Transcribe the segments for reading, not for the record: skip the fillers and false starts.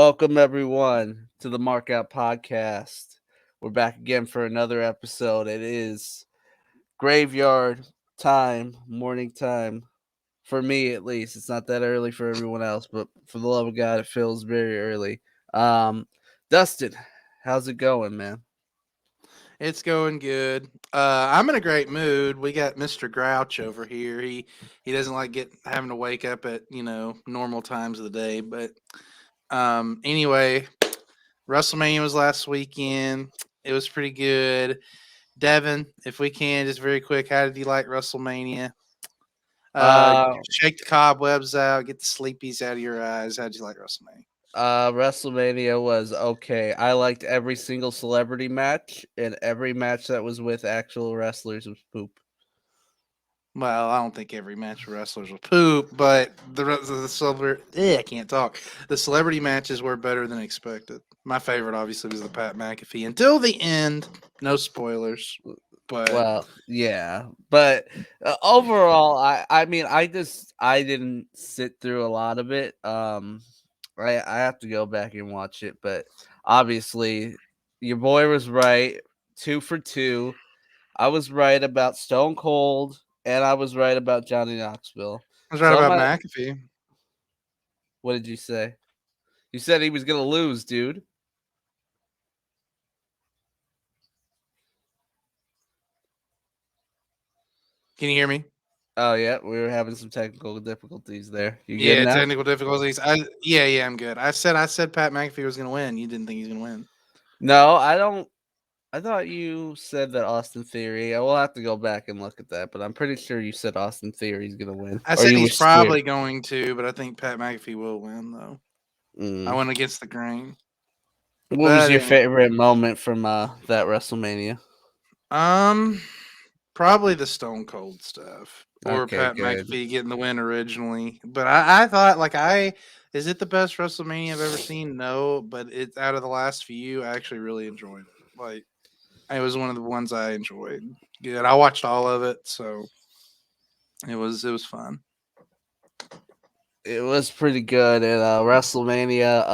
Welcome everyone to the Markout Podcast. We're back again for another episode. It is graveyard time, morning time. For me at least. It's not that early for everyone else, but for the love of God, it feels very early. Dustin, how's it going, man? It's going good. I'm in a great mood. We got Mr. Grouch over here. He doesn't like having to wake up at normal times of the day. But anyway, WrestleMania was last weekend. It was pretty good. Devin, if we can, just very quick, how did you like WrestleMania? Uh Shake the cobwebs out, get the sleepies out of your eyes. How did you like WrestleMania? WrestleMania was okay. I liked every single celebrity match, and every match that was with actual wrestlers was poop. Well, I don't think every match with wrestlers was poop, but the rest of the celebrity, I can't talk. The celebrity matches were better than expected. My favorite, obviously, was the Pat McAfee until the end. No spoilers, but Well, yeah, but overall, I mean, I didn't sit through a lot of it. I have to go back and watch it, but obviously, your boy was right. 2 for 2. I was right about Stone Cold, and I was right about Johnny Knoxville. I was right So I'm about at. McAfee. What did you say? You said he was gonna lose, dude. Can you hear me? Oh yeah, we were having some technical difficulties there. You good Yeah, now? technical difficulties. Yeah, I'm good. I said Pat McAfee was going to win. You didn't think he was going to win. No, I don't. I thought you said that Austin Theory. I will have to go back and look at that, but I'm pretty sure you said Austin Theory's gonna win, I or said you were he's scared. probably going to, but I think Pat McAfee will win though. I Mm. went against the grain. What was But your anyway, favorite moment from that WrestleMania? um, probably the Stone Cold stuff or Okay, Pat good. McAfee getting the win originally. But I thought is it the best WrestleMania I've ever seen? No, but it's out of the last few. I actually really enjoyed it. Like it was one of the ones I enjoyed. Good. I watched all of it, so it was fun. It was pretty good at WrestleMania.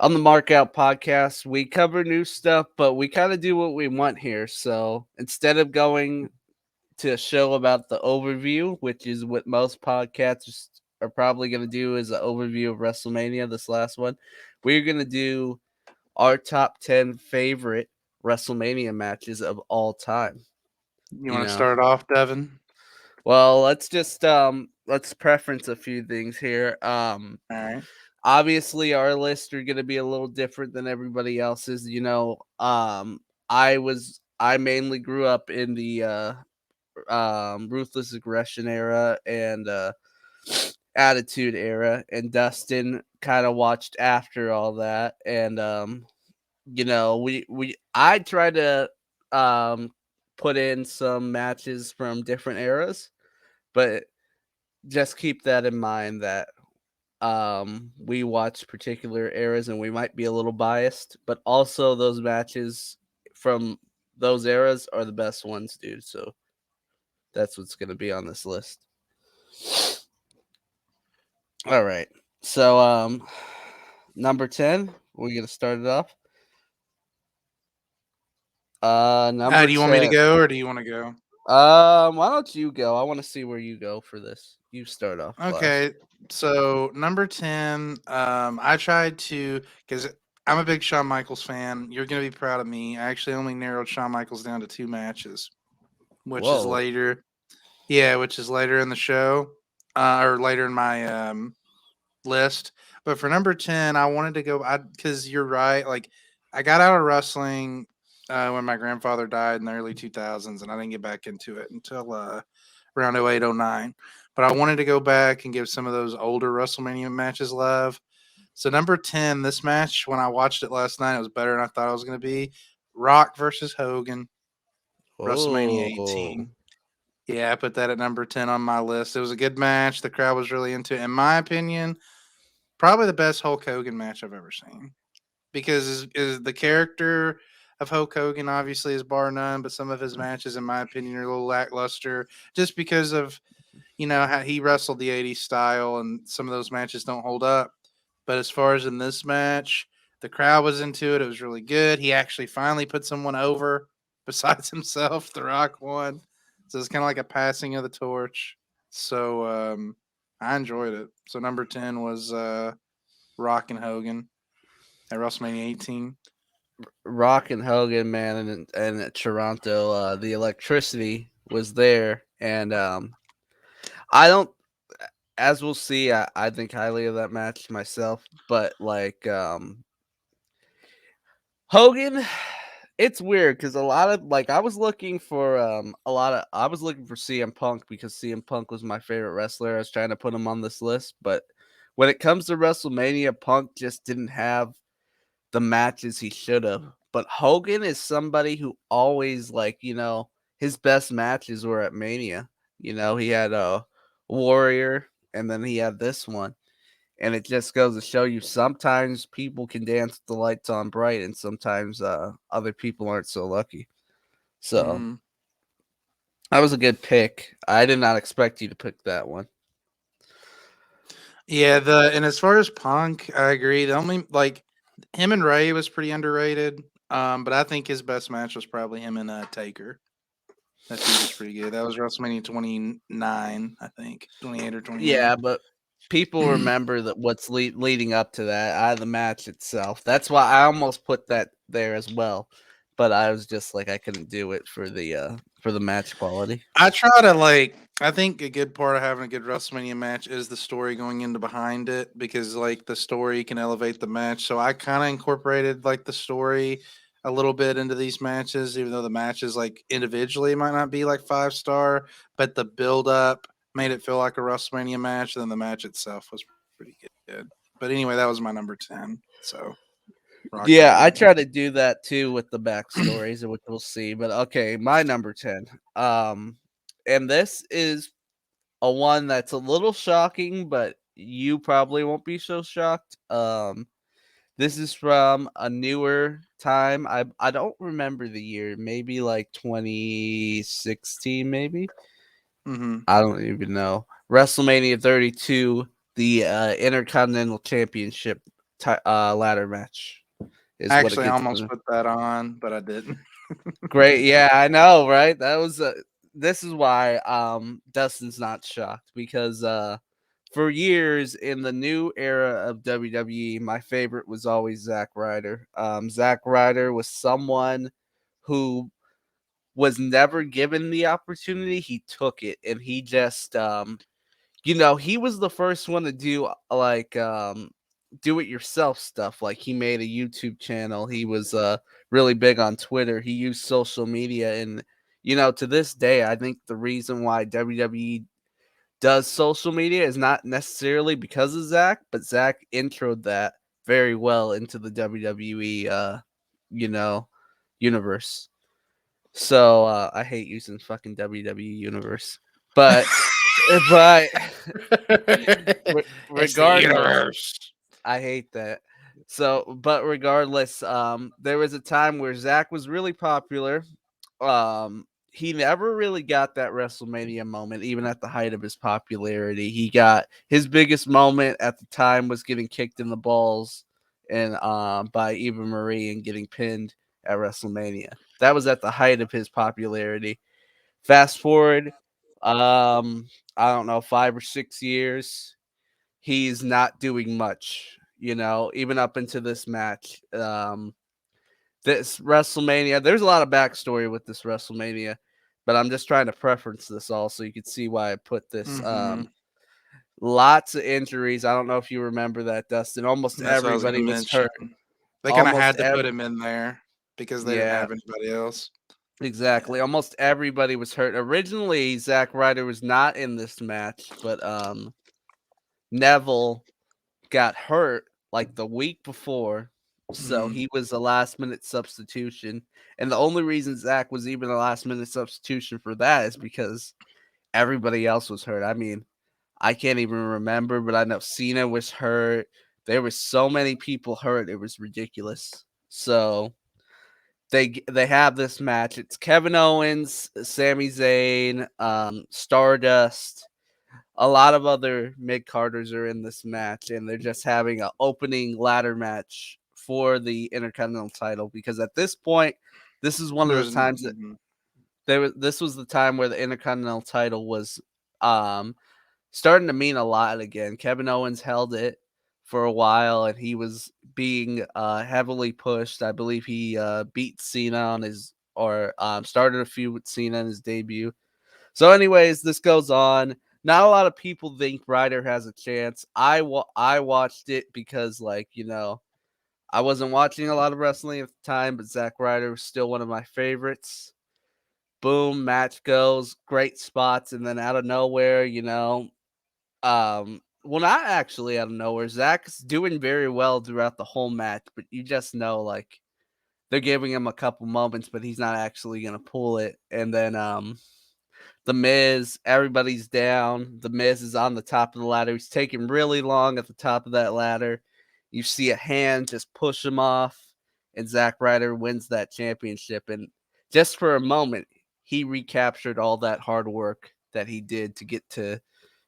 On the Markout podcast, we cover new stuff, but we kind of do what we want here. So instead of going to a show about the overview, which is what most podcasts are probably going to do, is an overview of WrestleMania, this last one. We're going to do our top 10 favorite WrestleMania matches of all time. You You want to know, start off, Devin? well, let's preference a few things here. All right. Obviously, our lists are going to be a little different than everybody else's. I mainly grew up in the ruthless aggression era and attitude era, and Dustin kind of watched after all that. And we I try to um put in some matches from different eras, but just keep that in mind that we watch particular eras and we might be a little biased, but also those matches from those eras are the best ones, dude. So that's what's going to be on this list. All right. So number 10, we're going to start it off. Number Do you want me to 10. go or do you want to go? Why don't you go? I want to see where you go for this. You start off last. Okay, so number 10, I tried to because I'm a big Shawn Michaels fan. You're gonna be proud of me. I actually only narrowed Shawn Michaels down to 2 matches, which is Whoa. later. Yeah, which is later in the show, or later in my list. But for number 10, I wanted to go. I Because you're right. Like I got out of wrestling when my grandfather died in the early 2000s, and I didn't get back into it until around 08, 09. But I wanted to go back and give some of those older WrestleMania matches love. So number 10, this match, when I watched it last night, it was better than I thought it was going to be. Rock versus Hogan, WrestleMania Oh. 18. Yeah, I put that at number 10 on my list. It was a good match. The crowd was really into it. In my opinion, probably the best Hulk Hogan match I've ever seen. Because is the character of Hulk Hogan obviously is bar none, but some of his matches, in my opinion, are a little lackluster just because of how he wrestled the '80s style, and some of those matches don't hold up. But as far as in this match, the crowd was into it. It was really good. He actually finally put someone over besides himself. The Rock won. So it's kind of like a passing of the torch. So I enjoyed it. So number 10 was Rock and Hogan at WrestleMania 18. Rock and Hogan, man, and at Toronto, the electricity was there, and I don't. As we'll see, I think highly of that match myself, but like Hogan, it's weird because a lot of like I was looking for CM Punk because CM Punk was my favorite wrestler. I was trying to put him on this list, but when it comes to WrestleMania, Punk just didn't have the matches he should have. But Hogan is somebody who always his best matches were at Mania. He had a Warrior and then he had this one. And it just goes to show you sometimes people can dance with the lights on bright and sometimes other people aren't so lucky. So Mm-hmm. that was a good pick. I did not expect you to pick that one. Yeah, and as far as Punk, I agree. The only like him and Ray was pretty underrated. But I think his best match was probably him and Taker. That feud was pretty good. That was WrestleMania 29, I think, 28 or 29. Yeah, but people remember that what's leading up to that out of the match itself. That's why I almost put that there as well, but I was just like I couldn't do it for the match quality. I try to like. I think a good part of having a good WrestleMania match is the story going into behind it because like the story can elevate the match. So I kind of incorporated like the story a little bit into these matches, even though the matches like individually might not be like 5 star, but the build up made it feel like a WrestleMania match. And then the match itself was pretty good. But anyway, that was my number 10. So Rock and Yeah, I Hogan. try to do that too with the backstories, which we'll see. But okay, my number 10. And this is a one that's a little shocking, but you probably won't be so shocked. This is from a newer time. I don't remember the year. Maybe like 2016, maybe. Mm-hmm. I don't even know. WrestleMania 32, the Intercontinental Championship ladder match is what it Actually, I gets. almost put that on, but I didn't. Great. Yeah, I know, right? That was this is why Dustin's not shocked because for years in the new era of WWE, my favorite was always Zack Ryder. Zack Ryder was someone who was never given the opportunity. He took it and he just he was the first one to do do it yourself stuff. Like he made a YouTube channel. He was really big on Twitter. He used social media and to this day I think the reason why WWE does social media is not necessarily because of Zach, but Zach introed that very well into the WWE you know universe. So I hate using fucking WWE universe. But but It's the regardless, universe. I hate that. So, but regardless, there was a time where Zach was really popular. He never really got that WrestleMania moment, even at the height of his popularity. He got his biggest moment at the time was getting kicked in the balls and by Eva Marie and getting pinned at WrestleMania. That was at the height of his popularity. Fast forward, I don't know, 5 or 6 years he's not doing much, even up into this match. This WrestleMania, there's a lot of backstory with this WrestleMania, but I'm just trying to preference this all so you can see why I put this. Mm-hmm. Lots of injuries. I don't know if you remember that, Dustin. Almost That's what I was going everybody to was mention. hurt. They kind of Almost had to every put him in there because they didn't Yeah, have anybody else. exactly. Yeah. Almost everybody was hurt. Originally, Zack Ryder was not in this match, but Neville got hurt like the week before, so Mm-hmm. he was a last minute substitution. And the only reason Zach was even a last minute substitution for that is because everybody else was hurt. I mean, I can't even remember, but I know Cena was hurt. There was so many people hurt, it was ridiculous. So they have this match. It's Kevin Owens, Sami Zayn, Stardust, a lot of other mid carders are in this match, and they're just having an opening ladder match for the Intercontinental title because at this point, this is one of the There's times that this was the time where the Intercontinental title was um starting to mean a lot again. Kevin Owens held it for a while, and he was being heavily pushed. I believe he beat Cena on his or started a feud with Cena in his debut. So, anyways, this goes on. Not a lot of people think Ryder has a chance. I watched it because, like, I wasn't watching a lot of wrestling at the time, but Zack Ryder was still one of my favorites. Boom, match goes, great spots, and then out of nowhere, well, not actually out of nowhere. Zach's doing very well throughout the whole match, but you just know, like, they're giving him a couple moments, but he's not actually gonna pull it. And then the Miz, everybody's down. The Miz is on the top of the ladder. He's taking really long at the top of that ladder. You see a hand just push him off, and Zack Ryder wins that championship. And just for a moment, he recaptured all that hard work that he did to get to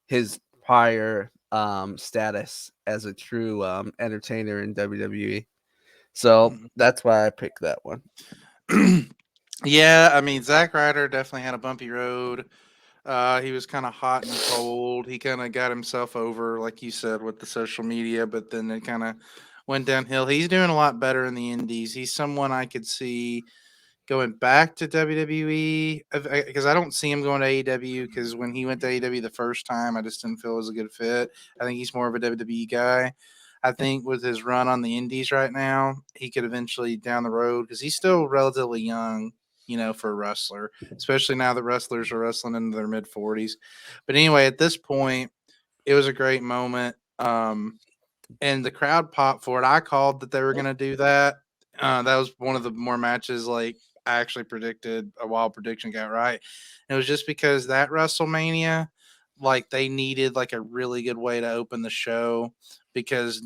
his prior status as a true entertainer in WWE. So that's why I picked that one. Yeah, I mean, Zack Ryder definitely had a bumpy road. He was kind of hot and cold. He kind of got himself over, like you said, with the social media, but then it kind of went downhill. He's doing a lot better in the indies. He's someone I could see going back to WWE because I don't see him going to AEW because when he went to AEW the first time, I just didn't feel it was a good fit. I think he's more of a WWE guy. I think with his run on the indies right now, he could eventually down the road because he's still relatively young, for a wrestler, especially now that wrestlers are wrestling into their mid 40s. But anyway, at this point, it was a great moment. And the crowd popped for it. I called that they were going to do that. That was one of the more matches like I actually predicted a wild prediction got right. And it was just because that WrestleMania, like they needed like a really good way to open the show because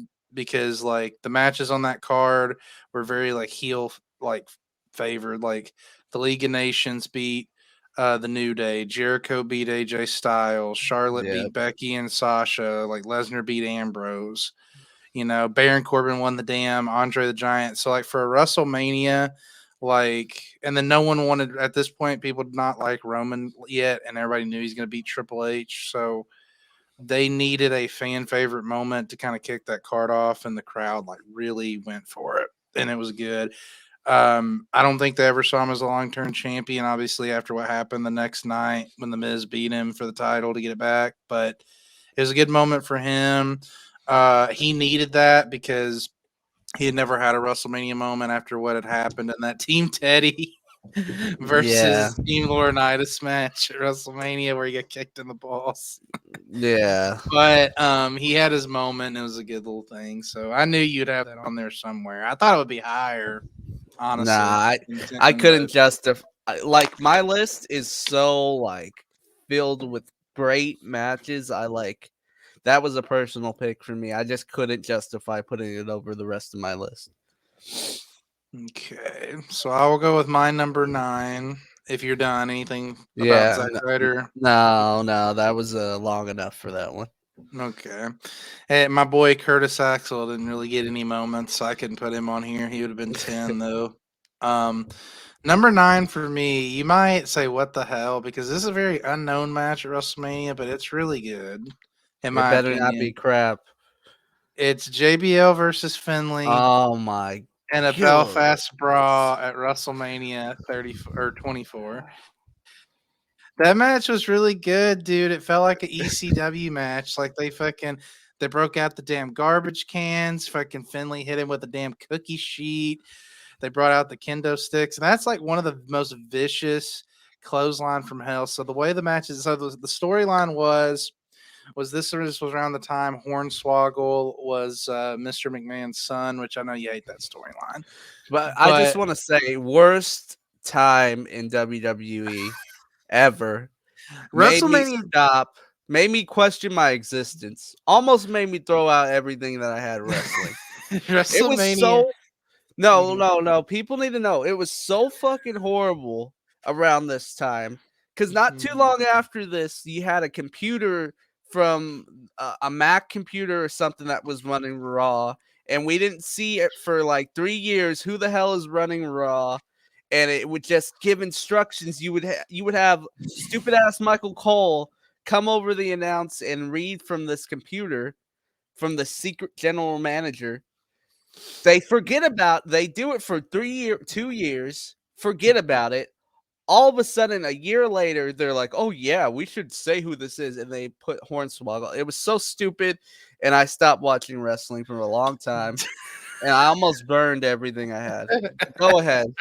like the matches on that card were very like heel like favored. Like the League of Nations beat the New Day, Jericho beat AJ Styles, Charlotte Yeah. beat Becky and Sasha, like Lesnar beat Ambrose. Baron Corbin won the damn Andre the Giant. So like for a WrestleMania, like, and then no one wanted at this point. People did not like Roman yet, and everybody knew he's going to beat Triple H. So they needed a fan favorite moment to kind of kick that card off, and the crowd like really went for it, and it was good. I don't think they ever saw him as a long term champion, obviously, after what happened the next night when The Miz beat him for the title to get it back. But it was a good moment for him. He needed that because he had never had a WrestleMania moment after what had happened in that Team Teddy Yeah. versus Team Laurinaitis match at WrestleMania where he got kicked in the balls. Yeah. But he had his moment. And it was a good little thing. So I knew you'd have that on there somewhere. I thought it would be higher, Nah, honestly. I couldn't justify. Like my list is so like filled with great matches. I like that was a personal pick for me. I just couldn't justify putting it over the rest of my list. Okay, so I will go with my number 9. If you're done, anything about Yeah, Zack Ryder? no, that was long enough for that one. Okay. Hey, my boy Curtis Axel didn't really get any moments, so I couldn't put him on here. He would have been 10 though. Um, Number 9 for me, you might say what the hell because this is a very unknown match at WrestleMania, but it's really good in It my better not be opinion. crap. It's JBL versus Finley Oh my and a god. Belfast brawl at WrestleMania 30 or 24. That match was really good, dude. It felt like an ECW match. Like they broke out the damn garbage cans. Fucking Finley hit him with a damn cookie sheet. They brought out the kendo sticks, and that's like one of the most vicious clothesline from hell. So the way the match is, so the storyline was this was around the time Hornswoggle was Mr. McMahon's son, which I know you hate that storyline, But I just but want to say worst time in WWE ever. Made me WrestleMania stop, made me question my existence, almost made me throw out everything that I had wrestling. It was WrestleMania. so no, Mhm. no, no. People need to know it was so fucking horrible around this time. Cause not too Mhm. long after this, you had a computer from a Mac computer or something that was running Raw, and we didn't see it for like 3 years. Who the hell is running Raw? And it would just give instructions. You would have stupid ass Michael Cole come over the announce and read from this computer from the secret general manager. They do it for 2 years, forget about it. All of a sudden, a year later, they're like, "Oh yeah, we should say who this is," and they put Hornswoggle. It was so stupid, and I stopped watching wrestling for a long time, and I almost burned everything I had. Go ahead,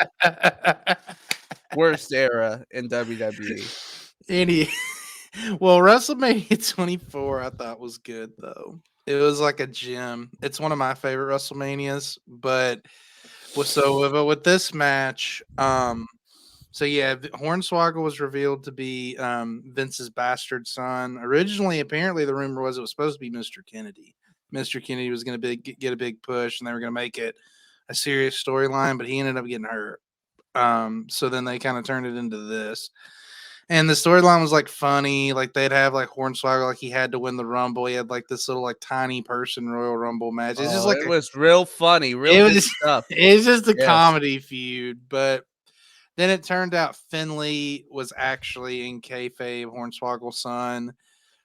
worst era in WWE. Any well, WrestleMania 24 I thought was good though. It was like a gem. It's one of my favorite WrestleManias, but with this match, so yeah, Hornswoggle was revealed to be Vince's bastard son. Originally, apparently, the rumor was it was supposed to be Mr. Kennedy. Mr. Kennedy was going to get a big push, and they were going to make it a serious storyline, but he ended up getting hurt. So then they kind of turned it into this. And the storyline was like funny, like they'd have like Hornswoggle, like he had to win the Rumble. He had like this little like tiny person Royal Rumble match. It's just Oh, like it was real funny, real it good was stuff. it's just a Yes. comedy feud. But then it turned out Finley was actually in kayfabe Hornswoggle's son.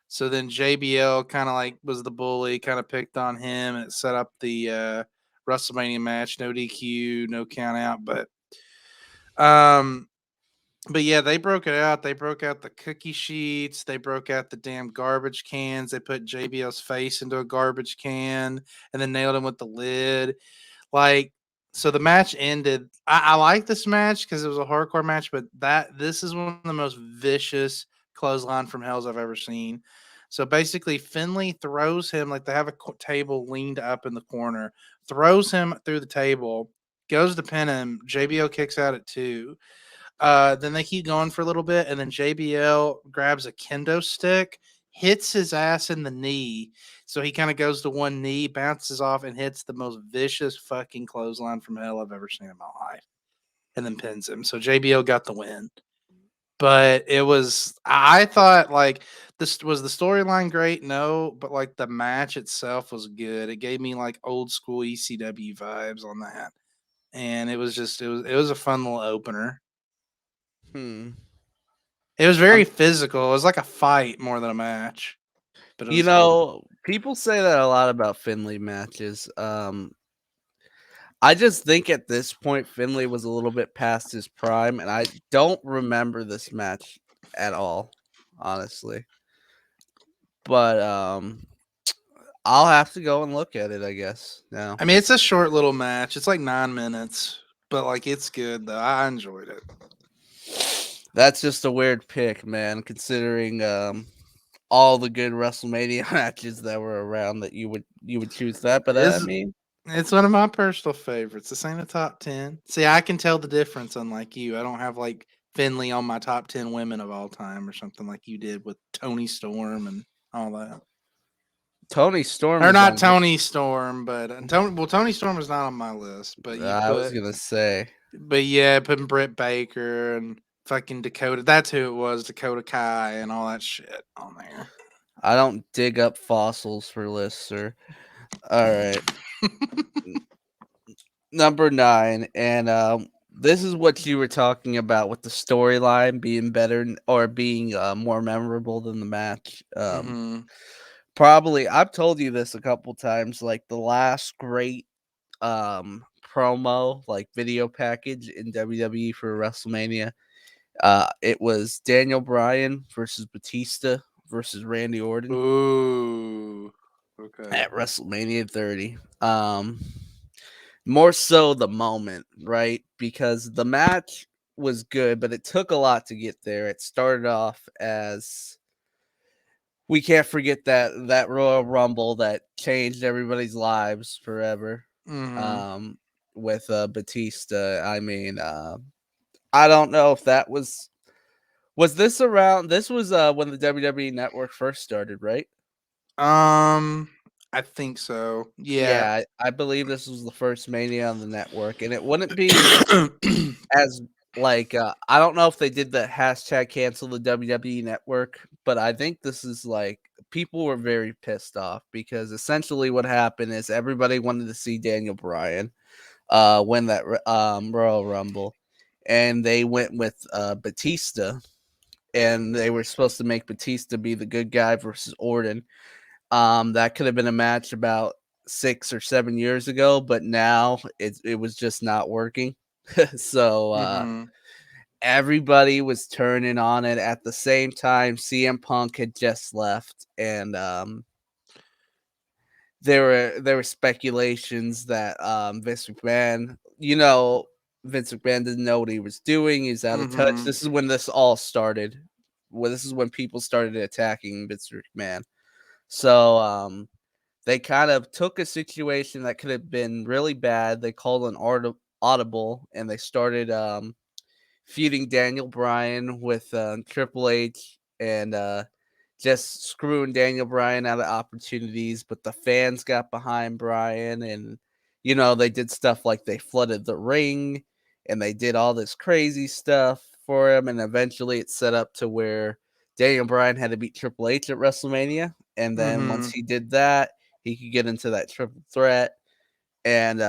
So then JBL kind of like was the bully, kind of picked on him, and it set up the WrestleMania match, no DQ, no count out, um but yeah, they broke it out. They broke out the cookie sheets. They broke out the damn garbage cans. They put JBL's face into a garbage can and then nailed him with the lid. Like, so the match ended. I like this match because it was a hardcore match, but this is one of the most vicious clothesline from hells I've ever seen. So basically, Finley throws him like they have a table leaned up in the corner, throws him through the table, goes to pin him. JBL kicks out at 2. Then they keep going for a little bit, and then JBL grabs a kendo stick, hits his ass in the knee. So he kind of goes to one knee, bounces off, and hits the most vicious fucking clothesline from hell I've ever seen in my life, and then pins him. So JBL got the win. But I thought like this was the storyline great? No, but like the match itself was good. It gave me like old school ECW vibes on that. And it was a fun little opener. Hmm. It was very Um, physical. It was like a fight more than a match, but you it was know, people say that a lot about Finley matches. I just think at this point Finley was a little bit past his prime, and I don't remember this match at all, honestly. But I'll have to go and look at it, I guess. Now I mean, it's a short little match. It's like 9 minutes, but like it's good though. I enjoyed it. that's just a weird pick, man. Considering all the good WrestleMania matches that were around, that you would choose that. But I It's mean, it's one of my personal favorites. This ain't a top 10. See, I can tell the difference. Unlike you, I don't have like Finley on my top 10 women of all time or something like you did with Tony Storm and all that. Tony Storm Or is not on here. Tony Storm, but Tony Storm is not on my list. But you I was put gonna say But yeah, putting Britt Baker and fucking Dakota. That's who it was, Dakota Kai and all that shit on there. I don't dig up fossils for lists, sir. All right. Number 9, and this is what you were talking about with the storyline being better or being more memorable than the match. Mm-hmm. Probably, I've told you this a couple times. Like the last great promo, like video package in WWE for WrestleMania. It was Daniel Bryan versus Batista versus Randy Orton Ooh. Okay. at WrestleMania 30. More so the moment, right? Because the match was good, but it took a lot to get there. It started off as, we can't forget that Royal Rumble that changed everybody's lives forever. Mm-hmm. Um, with Batista. I mean, I don't know if that was this around. This was when the WWE Network first started, right? I think so. Yeah. Yeah, I believe this was the first Mania on the network, and it wouldn't be as like I don't know if they did the hashtag cancel the WWE Network, but I think this is like people were very pissed off because essentially what happened is everybody wanted to see Daniel Bryan win that Royal Rumble, and they went with Batista, and they were supposed to make Batista be the good guy versus Orton. That could have been a match about 6 or 7 years ago, but now it was just not working. So Mm-hmm. everybody was turning on it at the same time. CM Punk had just left, and there were speculations that Vince McMahon, Vince McMahon didn't know what he was doing. He's out of touch. Mm-hmm. This is when this all started. Well, this is when people started attacking Vince McMahon. So they kind of took a situation that could have been really bad. They called an audible, and they started feuding Daniel Bryan with Triple H, and just screwing Daniel Bryan out of opportunities. But the fans got behind Bryan, and they did stuff like they flooded the ring, and they did all this crazy stuff for him. And eventually, it set up to where Daniel Bryan had to beat Triple H at WrestleMania, and then once Mm-hmm. he did that, he could get into that triple threat. And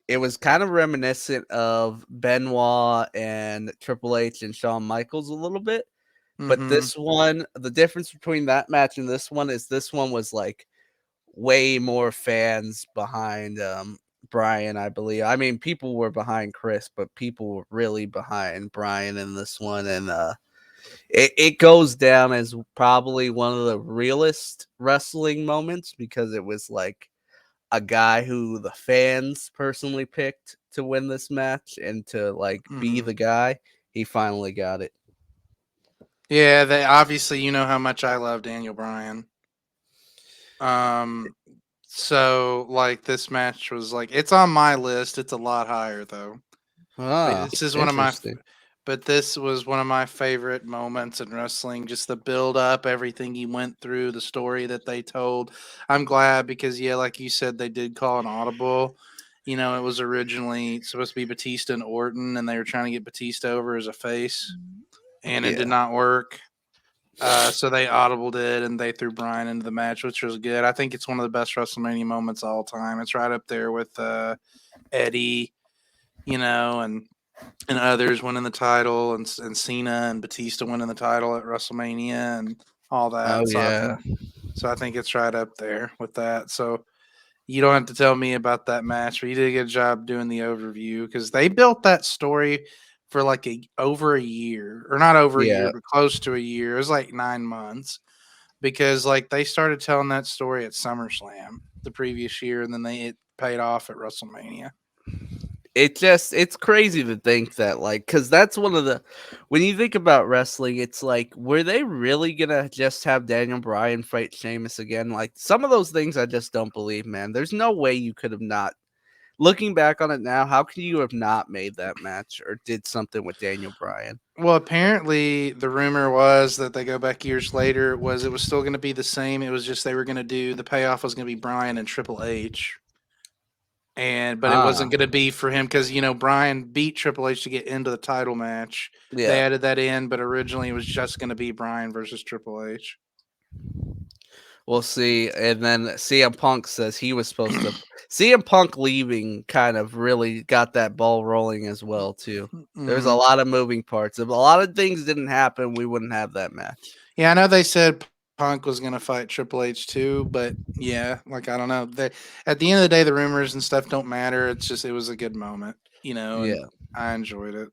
it was kind of reminiscent of Benoit and Triple H and Shawn Michaels a little bit. But Mm-hmm. this one, the difference between that match and this one was like way more fans behind Bryan, I believe. I mean, people were behind Chris, but people were really behind Bryan in this one. And it goes down as probably one of the realest wrestling moments because it was like a guy who the fans personally picked to win this match and to like be Mm-hmm. the guy. He finally got it. Yeah, they obviously you know how much I love Daniel Bryan. Um, so like this match was like it's on my list. It's a lot higher though. Like, Ah, this is one of my, interesting. but this was one of my favorite moments in wrestling. Just the build up, everything he went through, the story that they told. I'm glad because yeah, like you said, they did call an audible. It was originally supposed to be Batista and Orton, and they were trying to get Batista over as a face, and it did Yeah. not work. So they audibled it and they threw Bryan into the match, which was good. I think it's one of the best WrestleMania moments of all time. It's right up there with Eddie, and others winning the title, and Cena and Batista winning the title at WrestleMania and all Oh that. So I yeah. think it's right up there with that. So you don't have to tell me about that match, but you did a good job doing the overview because they built that story for like over a year, or not over a year, Yeah. but close to a year. It was like 9 months because like they started telling that story at SummerSlam the previous year, and then it paid off at WrestleMania. It's crazy to think that like because that's one of the when you think about wrestling, it's like were they really gonna just have Daniel Bryan fight Sheamus again? Like some of those things I just don't believe, man. There's no way you could have not. Looking back on it now, how can you have not made that match or did something with Daniel Bryan? Well, apparently the rumor was that they go back years later was it was still going to be the same. It was just they were going to do the payoff was going to be Bryan and Triple H, but it Ah, wasn't going to be for him because Bryan beat Triple H to get into the title match. They yeah. added that in, but originally it was just going to be Bryan versus Triple H. We'll see. And then CM Punk says he was supposed to. CM Punk leaving kind of really got that ball rolling as well too. There's a Hmm. lot of moving parts. If a lot of things didn't happen, we wouldn't have that match. Yeah, I know they said Punk was going to fight Triple H too, but yeah, like I don't know. At the end of the day, the rumors and stuff don't matter. It's just it was a good moment, and Yeah. I enjoyed it.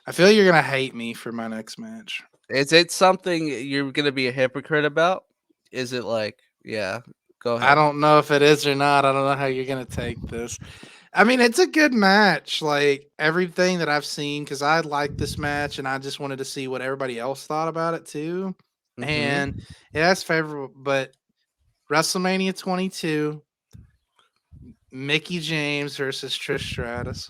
I feel you're gonna hate me for my next match. Is it something you're gonna be a hypocrite about? Is it like, yeah, go I ahead. don't know if it is or not. I don't know how you're gonna take this. I mean, it's a good match. Like everything that I've seen, because I like this match, and I just wanted to see what everybody else thought about it too. And Mm-hmm. it has favorable, but WrestleMania 22, Mickie James versus Trish Stratus.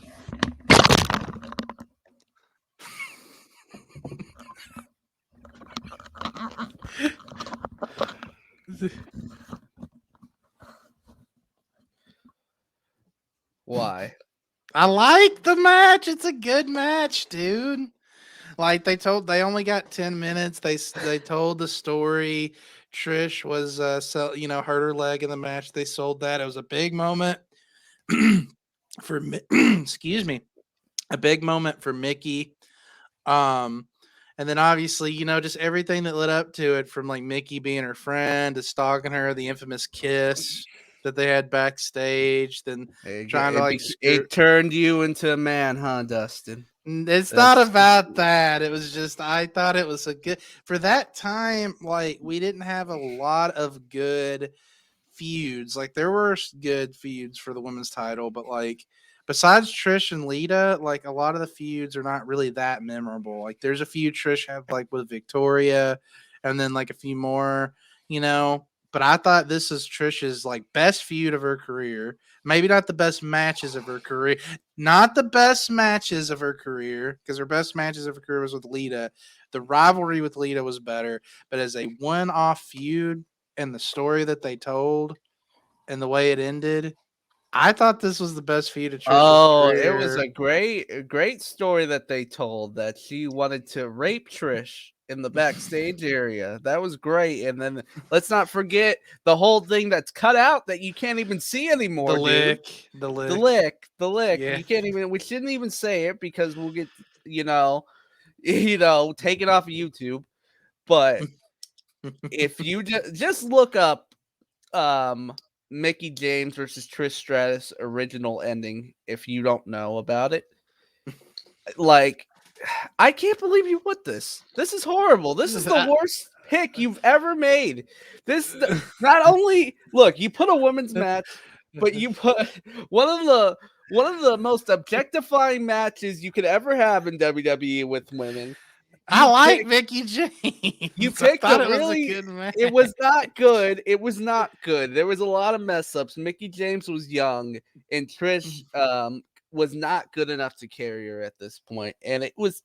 Why? I like the match. It's a good match, dude. Like they only got 10 minutes. They told the story. Trish was hurt her leg in the match. They sold that. It was a big moment for excuse me, a big moment for Mickie. Um, and then obviously, just everything that led up to it, from like Mickie being her friend to stalking her, the infamous kiss that they had backstage, then trying to like screw. It turned you into a man, huh, Dustin? It's not That's about that. It was just I thought it was a good for that time. Like we didn't have a lot of good feuds. Like there were good feuds for the women's title, but like besides Trish and Lita, like a lot of the feuds are not really that memorable. Like there's a few Trish had like with Victoria, and then like a few more, you know. But I thought this is Trish's like best feud of her career. Maybe not the best matches of her career. Not the best matches of her career, because her best matches of her career was with Lita. The rivalry with Lita was better, but as a one-off feud, and the story that they told and the way it ended, I thought this was the best feud of Trish's Oh, it was career. a great story that they told, that she wanted to rape Trish in the backstage area. That was great. And then let's not forget the whole thing that's cut out that you can't even see The anymore, dude. lick, the lick. The lick. Yeah. You can't even. We shouldn't even say it because we'll get taken off of YouTube. But if you just look up Mickie James versus Trish Stratus original ending, if you don't know about it, like, I can't believe you put this. This is horrible. This is the worst pick you've ever made. This not only look, you put a women's match, but you put one of the most objectifying matches you could ever have in WWE with women. I You like picked Mickie you James. I picked thought a it was a really good match. it was not good. It was not good. There was a lot of mess ups. Mickie James was young, and Trish was not good enough to carry her at this point. And it was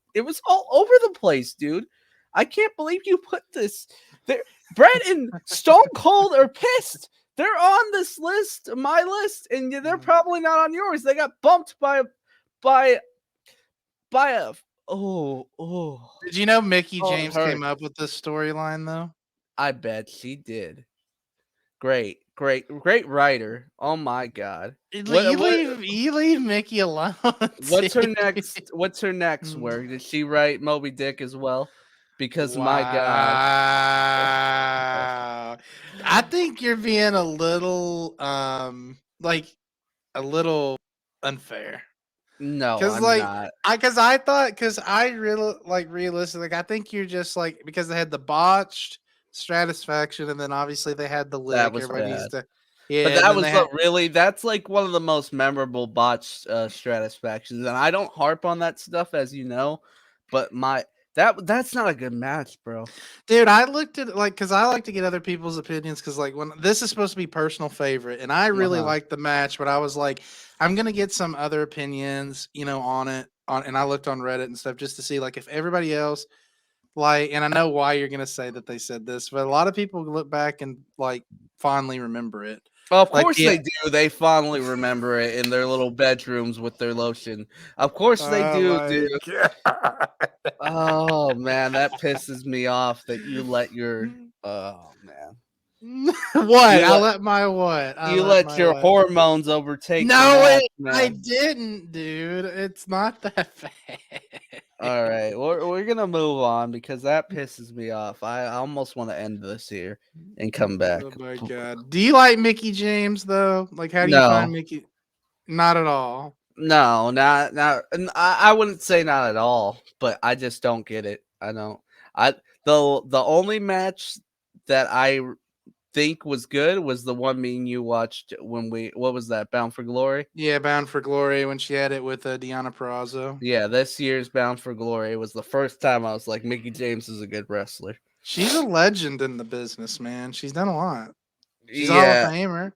all over the place, dude. I can't believe you put this there. Bret and Stone Cold are pissed. They're on this list, my list, and they're probably not on yours. They got bumped by by a Did you know Mickie oh, it James hurt. came up with this storyline though? I bet she did. Great writer. Oh my god. You leave Mickie alone. What's her next work? Did she write Moby Dick as well? Because my god. Wow. I think you're being a little like a little unfair. No, Cause I'm like not. I thought because I really like realistic, like I think you're just like because they had the botched Stratisfaction, and then obviously they had the That lick. was Everybody needs bad. to But yeah, and that then was they had that's like one of the most memorable botched Stratisfactions. And I don't harp on that stuff, as you know, but that's not a good match, bro. dude, I looked at like because I like to get other people's opinions because like when this is supposed to be personal favorite, and I really Uh-huh. liked the match, but I was like, I'm gonna get some other opinions, on it. And I looked on Reddit and stuff just to see like if everybody else like, and I know why you're gonna say that they said this, but a lot of people look back and like fondly remember it. Well, of Like course the they do. They fondly remember it in their little bedrooms with their lotion. Of course they oh do, my dude. god. Oh man, that pisses me off that you let your oh man. What? You let I you let let my your what? hormones overtake the No, match, I man. didn't, dude. It's not that bad. All right, we're gonna move on because that pisses me off. I almost want to end this here and come back. Oh my god. Do you like Mickie James though? Like, how do you find No, Mickie? Not at all. no, not. And I wouldn't say not at all, but I just don't get it. I don't. I the only match that I think was good was the one me and you watched when what was that, Bound for Glory? Yeah, Bound for Glory when she had it with Deanna Prazo. Yeah, this year's Bound for Glory was the first time I was like, Mickie James is a good wrestler. She's a legend in the business, man. She's done a lot. She's a Hall of Yeah. Famer.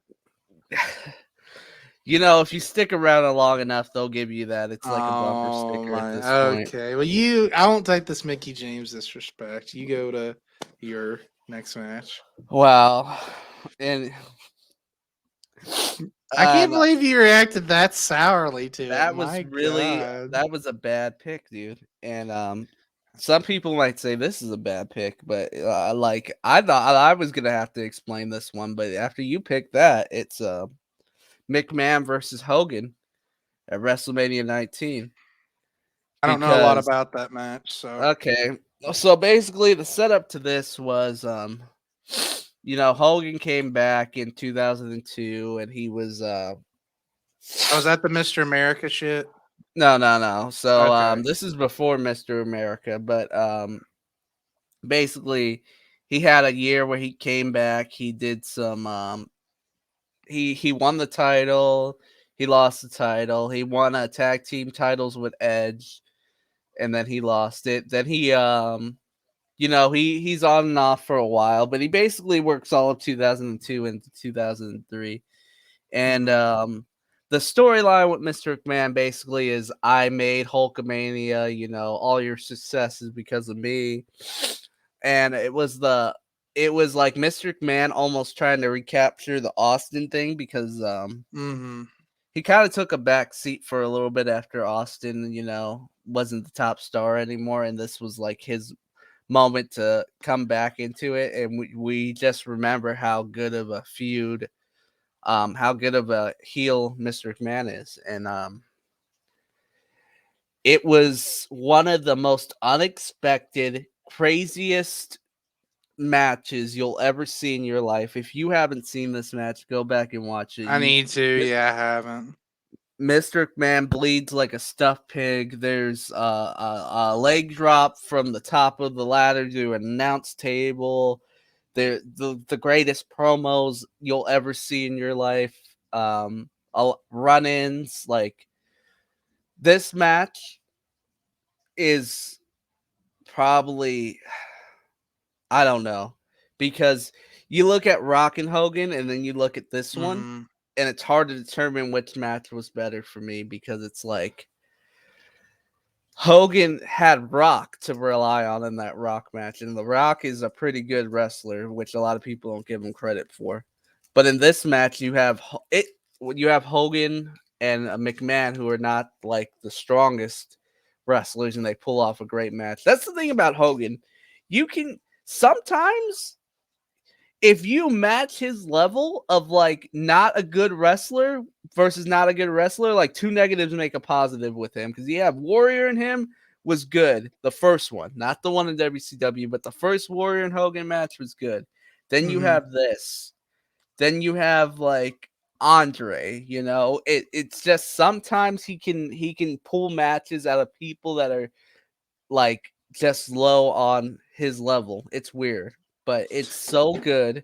If you stick around long enough, they'll give you that. It's like a bumper Oh sticker at my. this point. Okay. Well, I won't take this Mickie James disrespect. You go to your next match. Wow. And I can't um, believe you reacted that sourly to it. that was My really God. that was a bad pick, dude. And some people might say this is a bad pick, but like I thought I was gonna have to explain this one, but after you pick that, it's McMahon versus Hogan at WrestleMania 19. I don't know a lot Because about that match, so okay, so basically the setup to this was Hogan came back in 2002 and he was I was at the Mr. America shit. no. So Okay. this is before Mr. America, but basically he had a year where he came back, he did some he won the title, he lost the title, he won a tag team titles with Edge, and then he lost it. Then he he's on and off for a while, but he basically works all of 2002 into 2003. And Mhm. the storyline with Mr. McMahon basically is I made Hulkamania, all your success is because of me. And it was like Mr. McMahon almost trying to recapture the Austin thing because Mhm. he kind of took a back seat for a little bit after Austin, wasn't the top star anymore, and this was like his moment to come back into it. And we just remember how good of a feud, how good of a heel Mr. McMahon is. And it was one of the most unexpected, craziest matches you'll ever see in your life. If you haven't seen this match, go back and watch it. I need to. Yeah, I haven't. Mr. McMahon bleeds like a stuffed pig. There's a leg drop from the top of the ladder to an announce table. The greatest promos you'll ever see in your life. Run-ins. Like, this match is probably, I don't know, because you look at Rock and Hogan and then you look at this one, Mhm. and it's hard to determine which match was better for me because it's like Hogan had Rock to rely on in that Rock match, and The Rock is a pretty good wrestler, which a lot of people don't give him credit for. But in this match, you have Hogan and McMahon, who are not like the strongest wrestlers, and they pull off a great match. That's the thing about Hogan. You can sometimes, if you match his level of like not a good wrestler versus not a good wrestler, like two negatives make a positive with him, because you have Warrior in him was good. The first one, not the one in WCW, but the first Warrior and Hogan match was good. Then you Mhm. have this. Then you have like Andre. It's just sometimes he can pull matches out of people that are like just low on his level. It's weird, but it's so good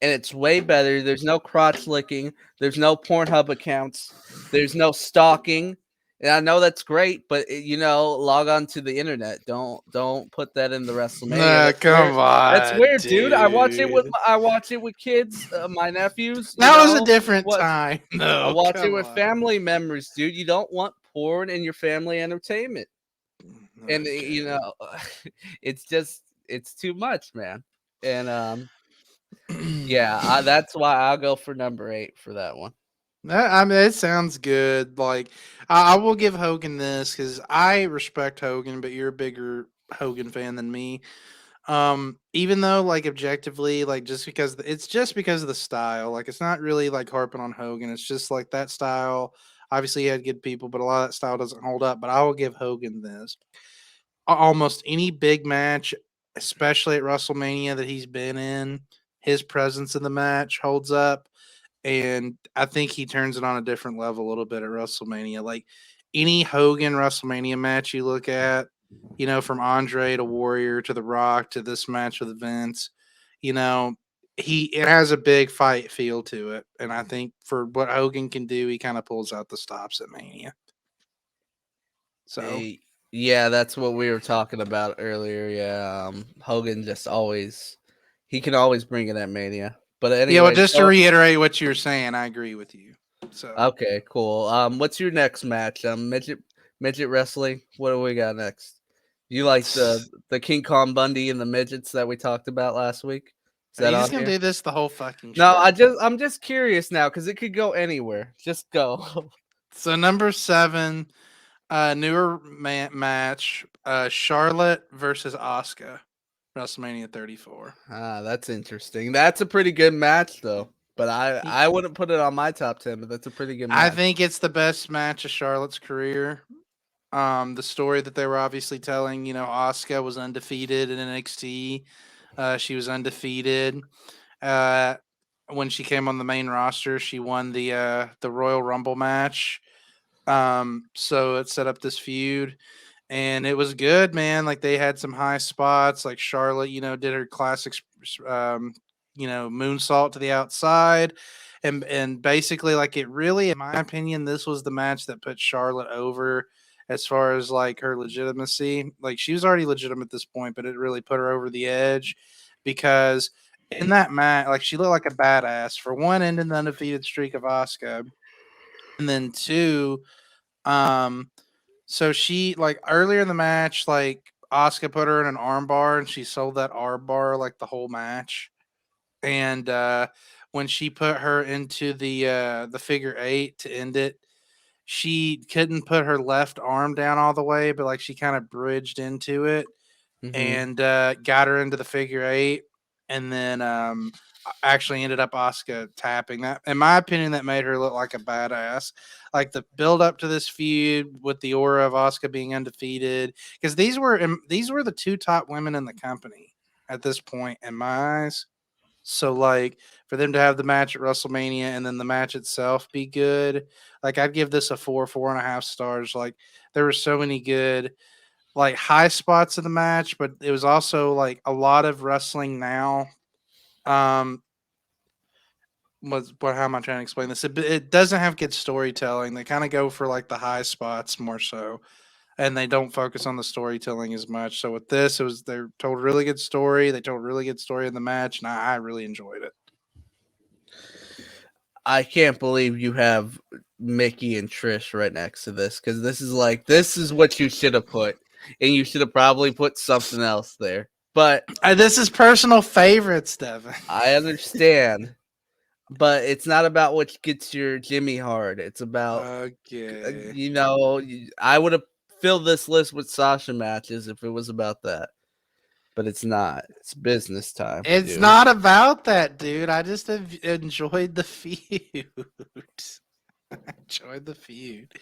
and it's way better. There's no crotch licking. There's no Pornhub accounts. There's no stalking. And I know that's great, but log on to the internet. Don't put that in the WrestleMania. Nah, That's weird. come That's on, weird, dude. dude. I watch it with kids, my nephews. That was a different What time. I No, watch it come with on. family members, dude. You don't want porn in your family entertainment, and Okay. it's too much, man. And yeah, that's why I'll go for number 8 for that one. I mean, it sounds good. Like, I will give Hogan this because I respect Hogan, but you're a bigger Hogan fan than me. Even though, like, objectively, like, it's just because of the style. Like, it's not really like harping on Hogan. It's just like that style. Obviously, he had good people, but a lot of that style doesn't hold up. But I will give Hogan this. Almost any big match, especially at WrestleMania that he's been in, his presence in the match holds up. And I think he turns it on a different level a little bit at WrestleMania. Like any Hogan WrestleMania match you look at, from Andre to Warrior to The Rock to this match with Vince, you know, it has a big fight feel to it. And I think for what Hogan can do, he kind of pulls out the stops at Mania. So Yeah, that's what we were talking about earlier. Yeah, Hogan just always he can always bring it at Mania. But yeah, well, anyways, just to reiterate what you're saying, I agree with you. So okay, cool. What's your next match? Midget wrestling. What do we got next? You like the King Kong Bundy and the midgets that we talked about last week? Is are that you on just gonna here? do this the whole fucking No, show? I'm just curious now because it could go anywhere. Just go. So number 7, newer match. Charlotte versus Asuka, WrestleMania 34. That's interesting. That's a pretty good match, though. But I wouldn't put it on my top 10, but that's a pretty good I match. think it's the best match of Charlotte's career. The story that they were obviously telling, Asuka was undefeated in NXT. She was undefeated. Uh, when she came on the main roster, she won the Royal Rumble match. So it set up this feud, and it was good, man. Like they had some high spots. Like Charlotte, did her classic, moonsault to the outside, and basically, like it really, in my opinion, this was the match that put Charlotte over as far as like her legitimacy. Like she was already legitimate at this point, but it really put her over the edge because in that match, like she looked like a badass for one, ending the undefeated streak of Asuka, and then two, um, so she like earlier in the match, like Asuka put her in an arm bar and she sold that arm bar like the whole match. And when she put her into the figure eight to end it, she couldn't put her left arm down all the way, but like she kind of bridged into it Hmm. and got her into the figure eight, and then actually ended up Asuka tapping that. In my opinion, that made her look like a badass. Like the build up to this feud with the aura of Asuka being undefeated, because these were the two top women in the company at this point in my eyes. So like for them to have the match at WrestleMania and then the match itself be good, like I'd give this a 4.5 stars. Like there were so many good like high spots of the match, but it was also like a lot of wrestling now. Um, how am I trying to explain this? It doesn't have good storytelling. They kind of go for like the high spots more so, and they don't focus on the storytelling as much. So with this, they told a really good story. They told a really good story in the match, and I really enjoyed it. I can't believe you have Mickie and Trish right next to this because this is what you should have put, and you should have probably put something else there. But This is personal favorites, Devin. I understand. But it's not about what gets your Jimmy hard. It's about Okay. I would have filled this list with Sasha matches if it was about that. But it's not. It's business time, It's dude. not about that, dude. I just have enjoyed the feud. Enjoyed the feud.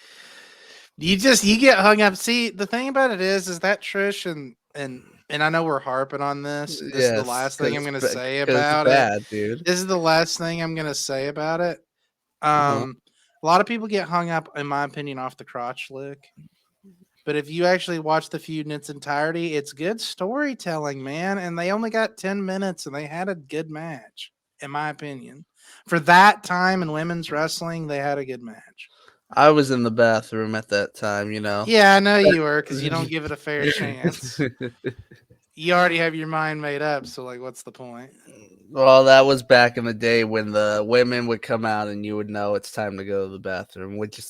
You get hung up. See, the thing about it is that Trish and I know we're harping on this. This is the Yes, last thing I'm gonna say because it's about it. bad, dude. This is the last thing I'm gonna say about it. Uh-huh. A lot of people get hung up, in my opinion, off the crotch lick. But if you actually watch the feud in its entirety, it's good storytelling, man. And they only got 10 minutes and they had a good match, in my opinion. For that time in women's wrestling, they had a good match. I was in the bathroom at that time, you know. Yeah, I know you were because you don't give it a fair chance. You already have your mind made up. So, like, what's the point? Well, that was back in the day when the women would come out and you would know it's time to go to the bathroom, which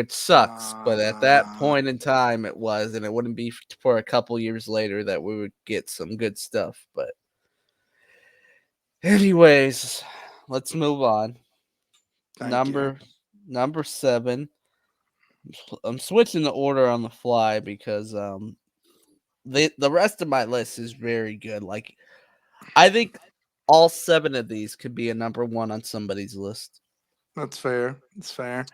sucks. But at that Uh, point in time, it was, and it wouldn't be for a couple years later that we would get some good stuff. But anyways, let's move on. thank you. Number 7. I'm switching the order on the fly because the rest of my list is very good. Like I think all 7 of these could be a number 1 on somebody's list. That's fair. That's fair.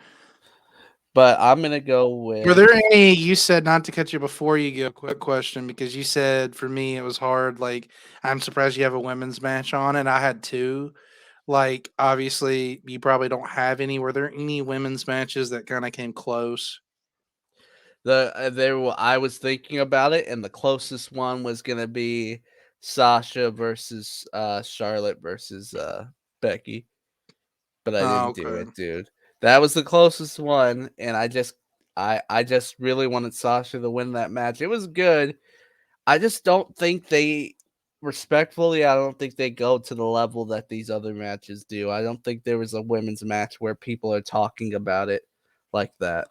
But I'm gonna go Were with there any, you said not to cut you before you go, quick question, because you said for me it was hard. Like, I'm surprised you have a women's match on it. I had two. Like, obviously, you probably don't have any. Were there any women's matches that kind of came close? I was thinking about it, and the closest one was gonna be Sasha versus Charlotte versus Becky, but I Oh, didn't do okay. it, dude. That was the closest one, and I just really wanted Sasha to win that match. It was good. I just don't think respectfully, I don't think they go to the level that these other matches do. I don't think there was a women's match where people are talking about it like that.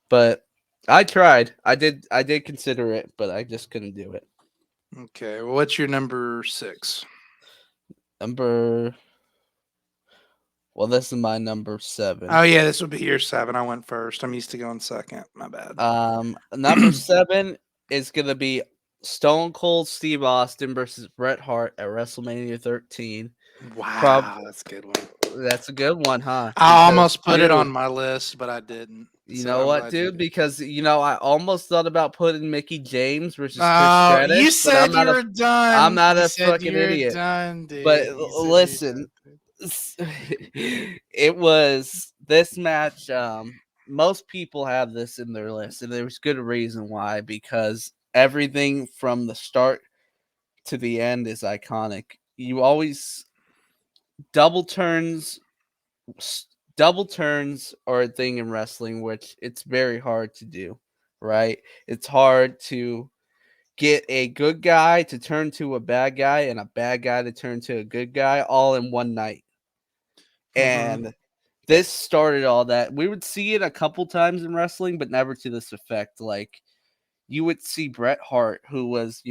But I tried. I did consider it, but I just couldn't do it. Okay. Well, what's your number 6? Number well, this is my number 7. Oh, yeah, this would be your 7. I went first. I'm used to going second. My bad. Number 7 is going to be Stone Cold Steve Austin versus Bret Hart at WrestleMania 13. Wow, that's a good one. That's a good one, huh? I Because, almost put it on dude, my list, but I didn't. you So know I'm what, glad you dude? did. Because I almost thought about putting Mickey James versus Trish Oh, you Stratus, but said you were I'm done. not You a said fucking you were idiot. done, But dude. You said you were listen, done. it was this match. Most people have this in their list, and there's good reason why. Because everything from the start to the end is iconic. You always double turns. Double turns are a thing in wrestling, which it's very hard to do. Right? It's hard to get a good guy to turn to a bad guy and a bad guy to turn to a good guy all in one night. Mm-hmm. And this started all that. We would see it a couple times in wrestling, but never to this effect. Like you would see Bret Hart, who was,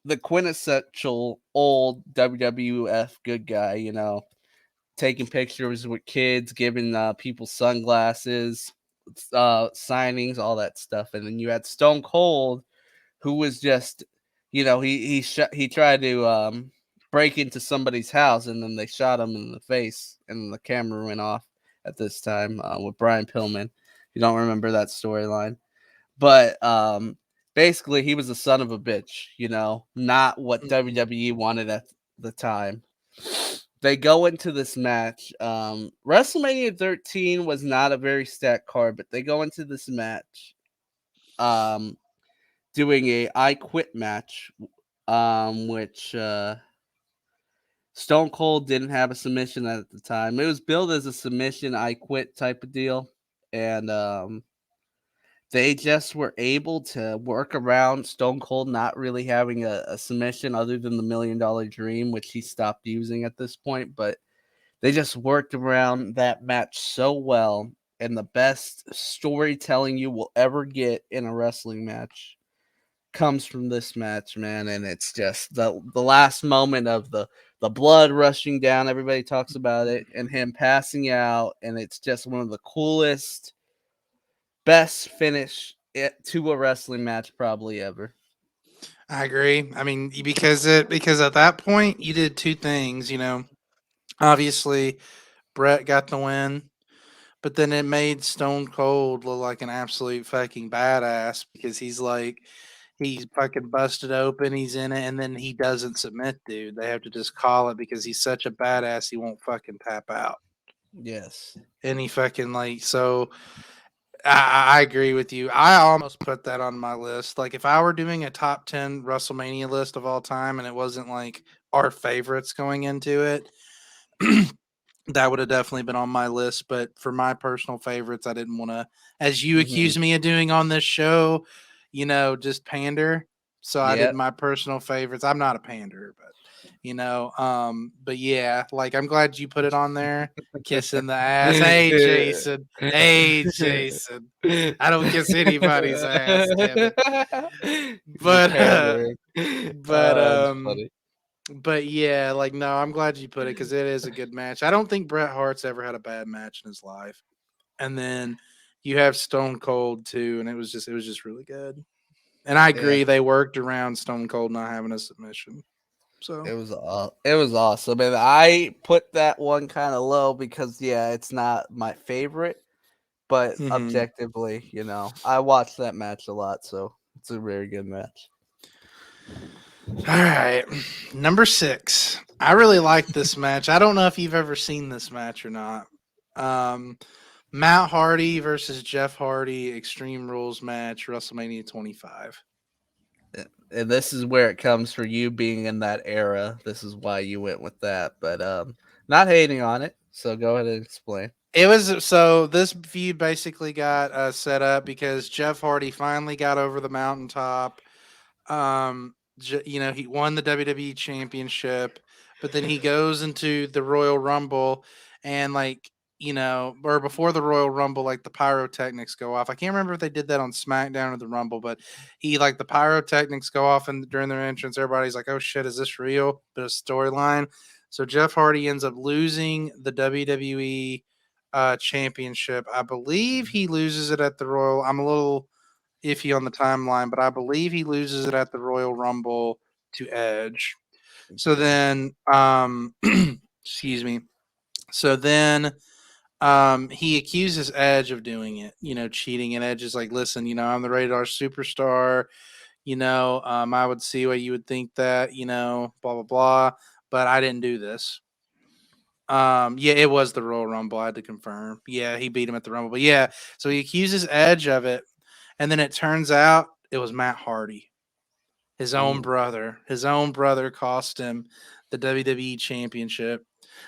the quintessential old WWF good guy, taking pictures with kids, giving people sunglasses, signings, all that stuff. And then you had Stone Cold, who was just, he tried to break into somebody's house, and then they shot him in the face, and the camera went off at this time with Brian Pillman. You don't remember that storyline, but basically he was a son of a bitch. Not what Mm-hmm. WWE wanted at the time. They go into this match. WrestleMania 13 was not a very stacked card, but they go into this match. Um, Doing a I Quit match, which Stone Cold didn't have a submission at the time. It was billed as a submission I Quit type of deal, and they just were able to work around Stone Cold not really having a submission other than the $1 Million Dream, which he stopped using at this point. But they just worked around that match so well, and the best storytelling you will ever get in a wrestling match comes from this match, man, and it's just the last moment of the blood rushing down. Everybody talks about it, and him passing out, and it's just one of the coolest, best finish to a wrestling match probably ever. I agree. I mean, because at that point you did two things. Obviously Brett got the win, but then it made Stone Cold look like an absolute fucking badass because he's fucking busted open, he's in it, and then he doesn't submit, dude. They have to just call it because he's such a badass he won't fucking tap out. Yes. And he fucking so I agree with you. I almost put that on my list. Like if I were doing a top 10 WrestleMania list of all time and it wasn't like our favorites going into it, that would have definitely been on my list. But for my personal favorites, I didn't want to, as you Hmm. accused me of doing on this show, just pander. So I did Yep. my personal favorites. I'm not a pander, but yeah, like I'm glad you put it on there. Kissing the ass. Hey Jason. Hey Jason. I don't kiss anybody's ass, damn it. You're But pandering. but That's funny. but yeah, like no, I'm glad you put it because it is a good match. I don't think Bret Hart's ever had a bad match in his life. And then you have Stone Cold too, and it was just really good. And I Yeah. agree they worked around Stone Cold not having a submission. So It was awesome, and I put that one kind of low because it's not my favorite, but mhm. objectively, I watched that match a lot, so it's a very good match. All right. Number 6. I really like this match. I don't know if you've ever seen this match or not. Um Matt Hardy versus Jeff Hardy Extreme Rules match, WrestleMania 25. And this is where it comes for you being in that era. This is why you went with that, but not hating on it. So go ahead and explain. It was so this feud basically got set up because Jeff Hardy finally got over the mountaintop. He won the WWE Championship, but then he goes into the Royal Rumble, and or before the Royal Rumble, like the pyrotechnics go off. I can't remember if they did that on SmackDown or the Rumble, but the pyrotechnics go off, and during their entrance, everybody's like, "Oh shit, is this real?" But a storyline. So Jeff Hardy ends up losing the WWE championship. I believe he loses it at the Royal. I'm a little iffy on the timeline, but I believe he loses it at the Royal Rumble to Edge. So then, excuse me. So then, he accuses Edge of doing it, cheating, and Edge is like, "Listen, I'm the radar superstar. I would see why you would think that, blah blah blah, but I didn't do this." Yeah, it was the Royal Rumble. I had to confirm. Yeah, he beat him at the Rumble, but yeah, so he accuses Edge of it, and then it turns out it was Matt Hardy, his own Mm. brother. His own brother cost him the WWE Championship.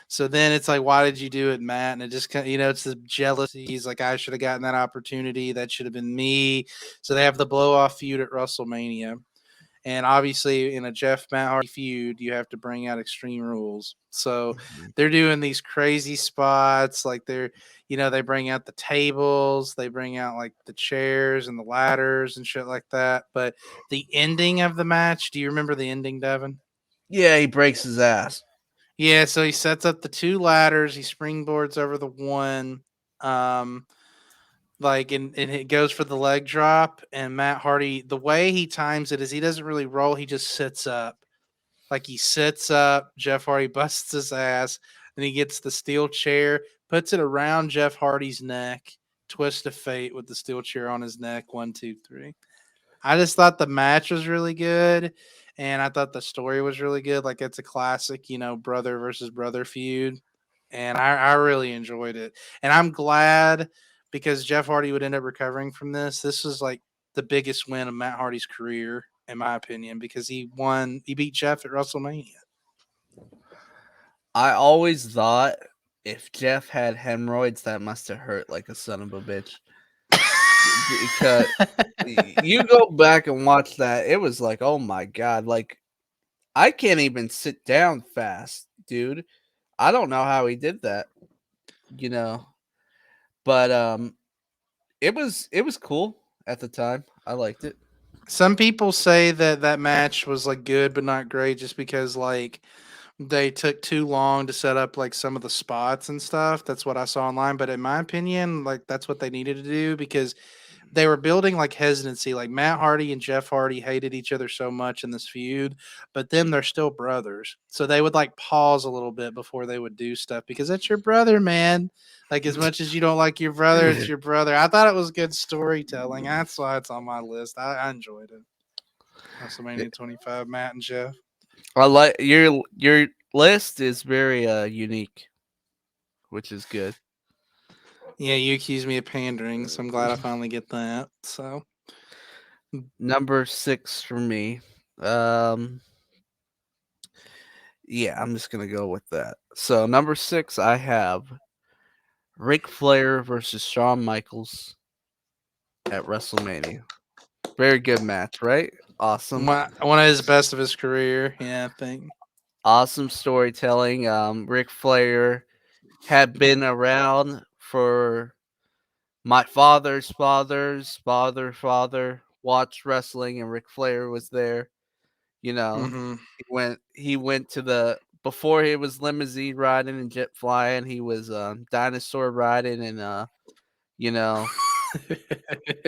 So then it's like, why did you do it, Matt? And it just it's the jealousy. He's like, I should have gotten that opportunity. That should have been me. So they have the blow off feud at WrestleMania. And obviously, in a Jeff Matt Hardy feud, you have to bring out extreme rules. So they're doing these crazy spots. Like they bring out the tables, they bring out like the chairs and the ladders and shit like that. But the ending of the match, do you remember the ending, Devin? Yeah, he breaks his ass. Yeah, so he sets up the two ladders, he springboards over the one. Um, and it goes for the leg drop, and Matt Hardy, the way he times it is he doesn't really roll, he just sits up. Like he sits up, Jeff Hardy busts his ass, and he gets the steel chair, puts it around Jeff Hardy's neck, twist of fate with the steel chair on his neck. 1, 2, 3. I just thought the match was really good, and I thought the story was really good. Like it's a classic, brother versus brother feud, and I really enjoyed it. And I'm glad because Jeff Hardy would end up recovering from this. This was like the biggest win of Matt Hardy's career, in my opinion, because he beat Jeff at WrestleMania. I always thought if Jeff had hemorrhoids, that must have hurt like a son of a bitch. Because you go back and watch that, it was like, oh my god, like I can't even sit down fast, dude. I don't know how he did that, you know. But it was cool at the time. I liked it. Some people say that that match was like good but not great just because like they took too long to set up like some of the spots and stuff. That's what I saw online, but in my opinion, like that's what they needed to do because they were building like hesitancy. Like Matt Hardy and Jeff Hardy hated each other so much in this feud, but then they're still brothers. So they would like pause a little bit before they would do stuff because that's your brother, man. Like as much as you don't like your brother, it's your brother. I thought it was good storytelling. That's why it's on my list. I enjoyed it. WrestleMania 25, Matt and Jeff. I like your list is very unique, which is good. Yeah, you accused me of pandering, so I'm glad I finally get that. So Number 6 for me. Um yeah, I'm just gonna go with that. So number 6, I have Ric Flair versus Shawn Michaels at WrestleMania. Very good match, right? Awesome. one of his best of his career. Yeah, I think. Awesome storytelling. Ric Flair had been around for my father's father watched wrestling, and Ric Flair was there. You know, Mm-hmm. he went to the before he was limousine riding and jet flying. He was dinosaur riding and you know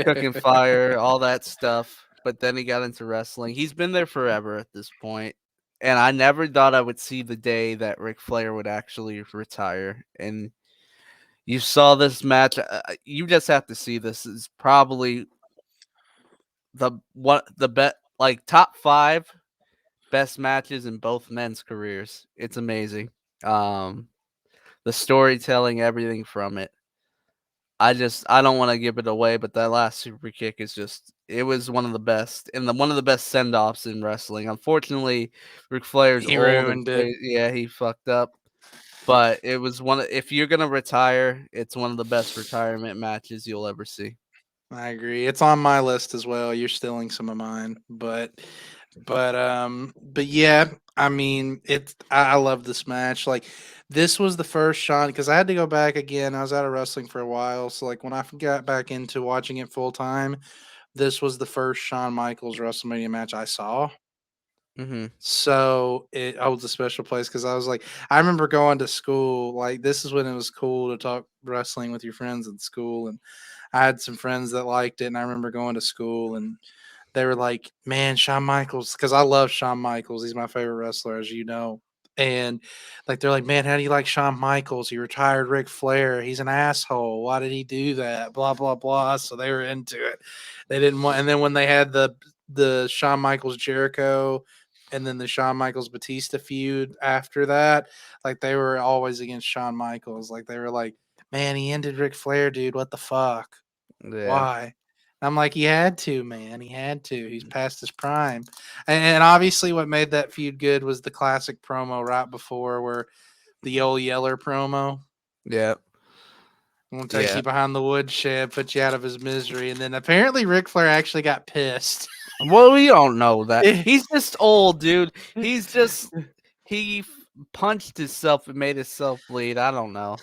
cooking fire, all that stuff. But then he got into wrestling. He's been there forever at this point. And I never thought I would see the day that Ric Flair would actually retire. And you saw this match. You just have to see this. Is probably the bet like top 5 best matches in both men's careers. It's amazing. Um, the storytelling, everything from it. I don't want to give it away, but that last super kick is just it was one of the best and one of the best send offs in wrestling. Unfortunately, Ric Flair's He old and ruined it. yeah, he fucked up. But it was if you're gonna retire, it's one of the best retirement matches you'll ever see. I agree. It's on my list as well. You're stealing some of mine, but yeah. I mean, I love this match. Like, this was the first Shawn because I had to go back again. I was out of wrestling for a while, so like when I got back into watching it full time, this was the first Shawn Michaels WrestleMania match I saw. Mm-hmm. So it holds a special place because I was like, I remember going to school. Like, this is when it was cool to talk wrestling with your friends in school. And I had some friends that liked it. And I remember going to school and they were like, man, Shawn Michaels, because I love Shawn Michaels. He's my favorite wrestler, as you know. And like, they're like, man, how do you like Shawn Michaels? He retired Ric Flair. He's an asshole. Why did he do that? Blah, blah, blah. So they were into it. They didn't want, and then when they had the Shawn Michaels Jericho and then the Shawn Michaels Batista feud after that, like they were always against Shawn Michaels. Like they were like, man, he ended Ric Flair, dude. What the fuck? Yeah. Why? I'm like, he had to, man. He had to. He's past his prime. And obviously, what made that feud good was the classic promo right before, where the old Yeller promo. Yeah. Won't take Yeah. you behind the woodshed, put you out of his misery. And then apparently, Ric Flair actually got pissed. Well, we don't know that. He's just old, dude. He's just he punched himself and made himself bleed. I don't know.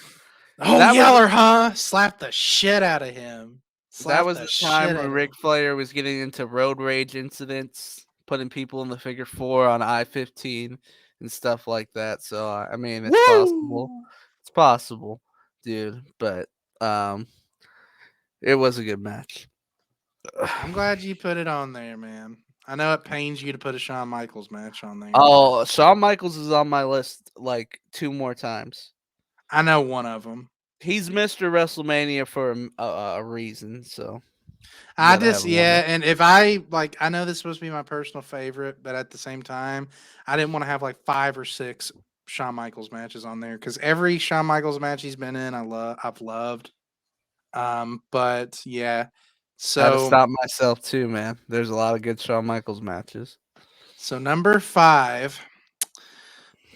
Oh, That was Yeller, huh? Slap the shit out of him. that Slap was the the time shit when out of him. Ric Flair was getting into road rage incidents, putting people in the figure four on I-15 and stuff like that. So I mean, it's possible. Woo! It's possible, dude. But um, it was a good match. I'm glad you put it on there, man. I know it pains you to put a Shawn Michaels match on there, but Oh, Shawn Michaels is on my list like two more times. I know one of them. He's Mr. WrestleMania for a reason, so you I gotta have just, him on yeah, there. and if I like, I know this is supposed to be my personal favorite, but at the same time, I didn't want to have like 5 or 6 Shawn Michaels matches on there because every Shawn Michaels match he's been in, I've loved. But yeah, I had to so stop myself too, man. There's a lot of good Shawn Michaels matches. number 5.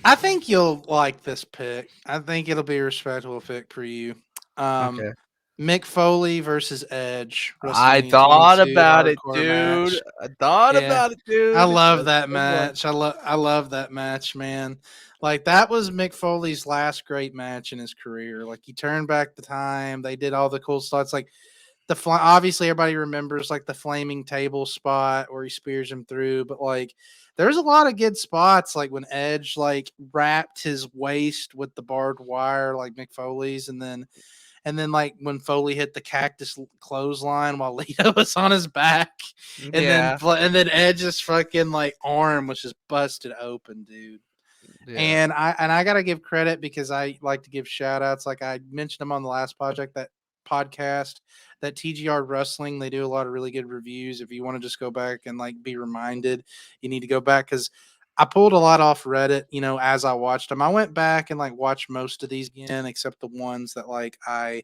I think you'll like this pick. I think it'll be a respectable pick for you. Um, Okay. Mick Foley versus Edge, I WrestleMania thought 22 about it, hardcore dude. match. I thought Yeah. about it, I dude. love That's that a good one. match. I love that match, man. Like that was Mick Foley's last great match in his career. Like he turned back the time. They did all the cool stuff. It's like obviously everybody remembers like the flaming table spot where he spears him through, but like there's a lot of good spots like when Edge like wrapped his waist with the barbed wire like Mick Foley's, and then like when Foley hit the cactus clothesline while Lita was on his back, Yeah, and then Edge's fucking like arm was just busted open, dude. yeah. And I gotta give credit because I like to give shout outs. Like I mentioned them on the last project that podcast that TGR Wrestling. They do a lot of really good reviews. If you want to just go back and like be reminded, you need to go back because I pulled a lot off Reddit, as I watched them. I went back and like watched most of these again, except the ones that like I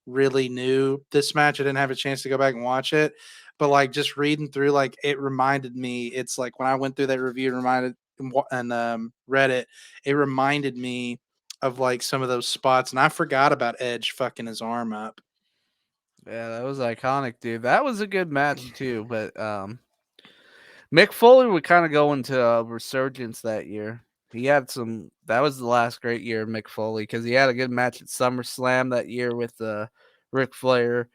really knew this match. I didn't have a chance to go back and watch it, but like just reading through, like it reminded me. It's like when I went through that review, it reminded and read it, it reminded me of like some of those spots, and I forgot about Edge fucking his arm up. Yeah, that was iconic, dude. That was a good match too, but Mick Foley would kind of go into a resurgence that year. He had some. That was the last great year of Mick Foley because he had a good match at SummerSlam that year with Ric Flair.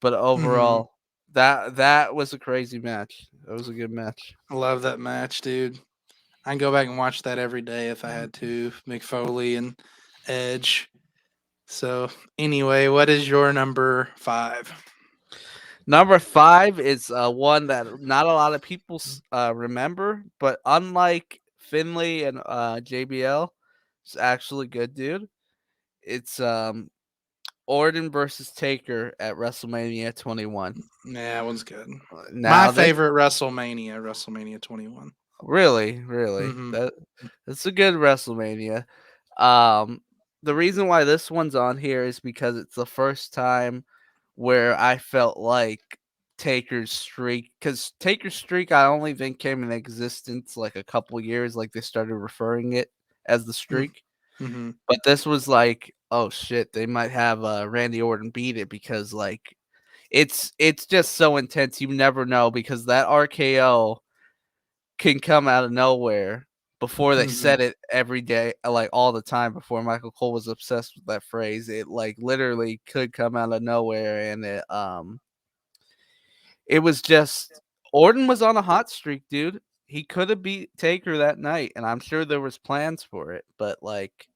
But Hmm. overall, that was a crazy match. That was a good match. I love that match, dude. I can go back and watch that every day if I had to. Mick Foley and Edge. So anyway, what is your number 5? Number five is one that not a lot of people remember, but unlike Finley and JBL, it's actually good, dude. It's Orton versus Taker at WrestleMania 21. Yeah, that one's good. My Now this favorite WrestleMania 21. really Mm-hmm. that's a good WrestleMania. Um, the reason why this one's on here is because it's the first time where I felt like Taker's streak, because Taker's streak I only think came in existence like a couple years, like they started referring it as the streak. Mm-hmm. But this was like, oh shit, they might have Randy Orton beat it because like it's just so intense. You never know because that RKO can come out of nowhere. Before they Mm-hmm. said it every day, like all the time, before Michael Cole was obsessed with that phrase, it like literally could come out of nowhere, and it was just Orton was on a hot streak, dude. he could have beat Taker that night, and I'm sure there was plans for it, but like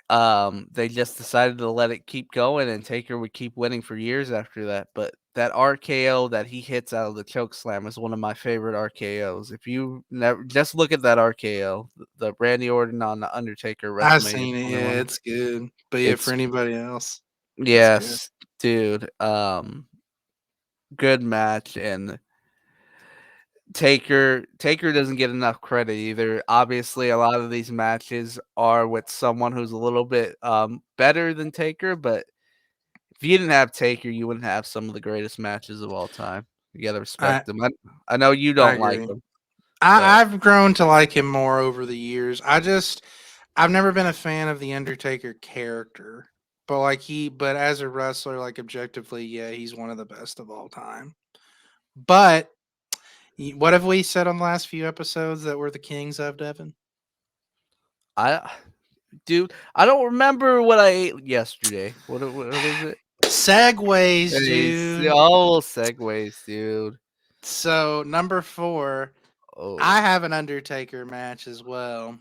they just decided to let it keep going, and Taker would keep winning for years after that. But that RKO that he hits out of the choke slam is one of my favorite RKOs. If you never just look at that RKO, the Randy Orton on the Undertaker I've WrestleMania seen it. Yeah, 21. it's good. But yeah, for It's anybody else, it's good. yes, dude. Good match, and Taker doesn't get enough credit either. Obviously, a lot of these matches are with someone who's a little bit better than Taker, but if you didn't have Taker, you wouldn't have some of the greatest matches of all time. You gotta I respect him. I know you I don't like agree. him, but I've grown to like him more over the years. I've never been a fan of the Undertaker character, but but as a wrestler, like objectively, yeah, he's one of the best of all time. But what have we said on the last few episodes that we're the kings of, Devin? I dude, I don't remember what I ate yesterday. What is it? Segways, dude. Oh, segways, dude. So number 4, Oh, I have an Undertaker match as well.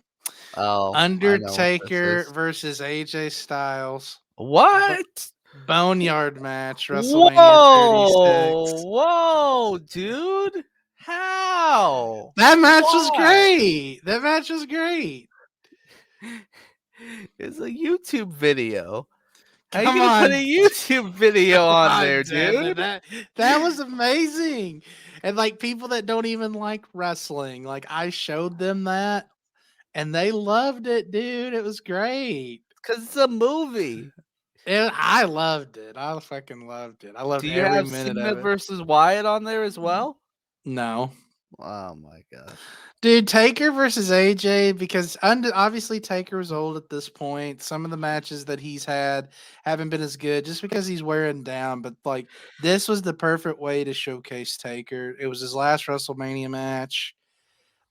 oh, I know what this Undertaker is. versus AJ Styles. B- What? Boneyard match, WrestleMania 36. Whoa, whoa, dude. How? That match was Why? great. That match was great. It's a YouTube video. How you Come gonna put a on, YouTube video come on on, there, Devin. dude? That was amazing. And like people that don't even like wrestling, like I showed them that and they loved it, dude. It was great. Because it's a movie. I loved it. I fucking loved it. I Do loved you every have minute Cena of it. versus Wyatt on there as well? No. Oh my gosh. Dude, Taker versus AJ because obviously Taker was old at this point. Some of the matches that he's had haven't been as good just because he's wearing down. But like this was the perfect way to showcase Taker. It was his last WrestleMania match.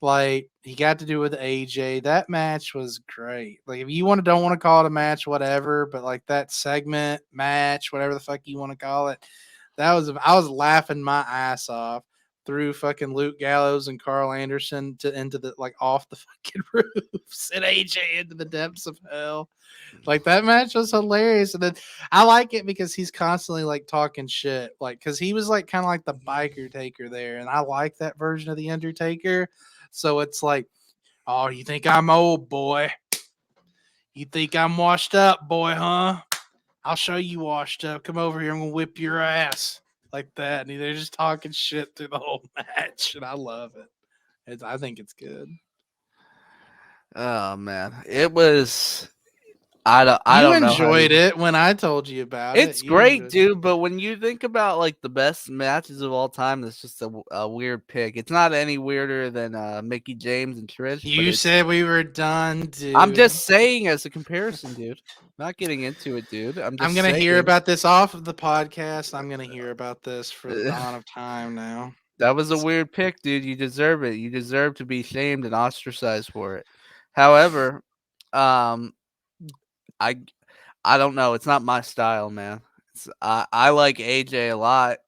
Like he got to do it with AJ. That match was great. Like if you don't want to call it a match, whatever. But like that segment match, whatever the fuck you want to call it, I was laughing my ass off through fucking Luke Gallows and Carl Anderson into the like off the fucking roof, sent AJ into the depths of hell. Like that match was hilarious, and then I like it because he's constantly like talking shit, like because he was like kind of like the biker Taker there, and I like that version of the Undertaker. So it's like, oh, you think I'm old, boy? You think I'm washed up, boy, huh? I'll show you washed up. Come over here. I'm gonna whip your ass like that. And they're just talking shit through the whole match, and I love it. I think it's good. Oh man. It was I You don't know how enjoyed you. it when I told you about it. It's You great, enjoyed it. dude, but when you think about like the best matches of all time, it's just a weird pick. It's not any weirder than Mickey James and Trish, but You said we were done, I'm dude. just saying as a comparison, dude. Not getting into it, dude. I'm I'm just gonna hear saying. about this off of the podcast. I'm gonna hear about this for the dawn of time now. That was a So, weird pick, dude. You deserve it. You deserve to be shamed and ostracized for it. However, um, I I don't know. It's not my style, man. I like AJ a lot.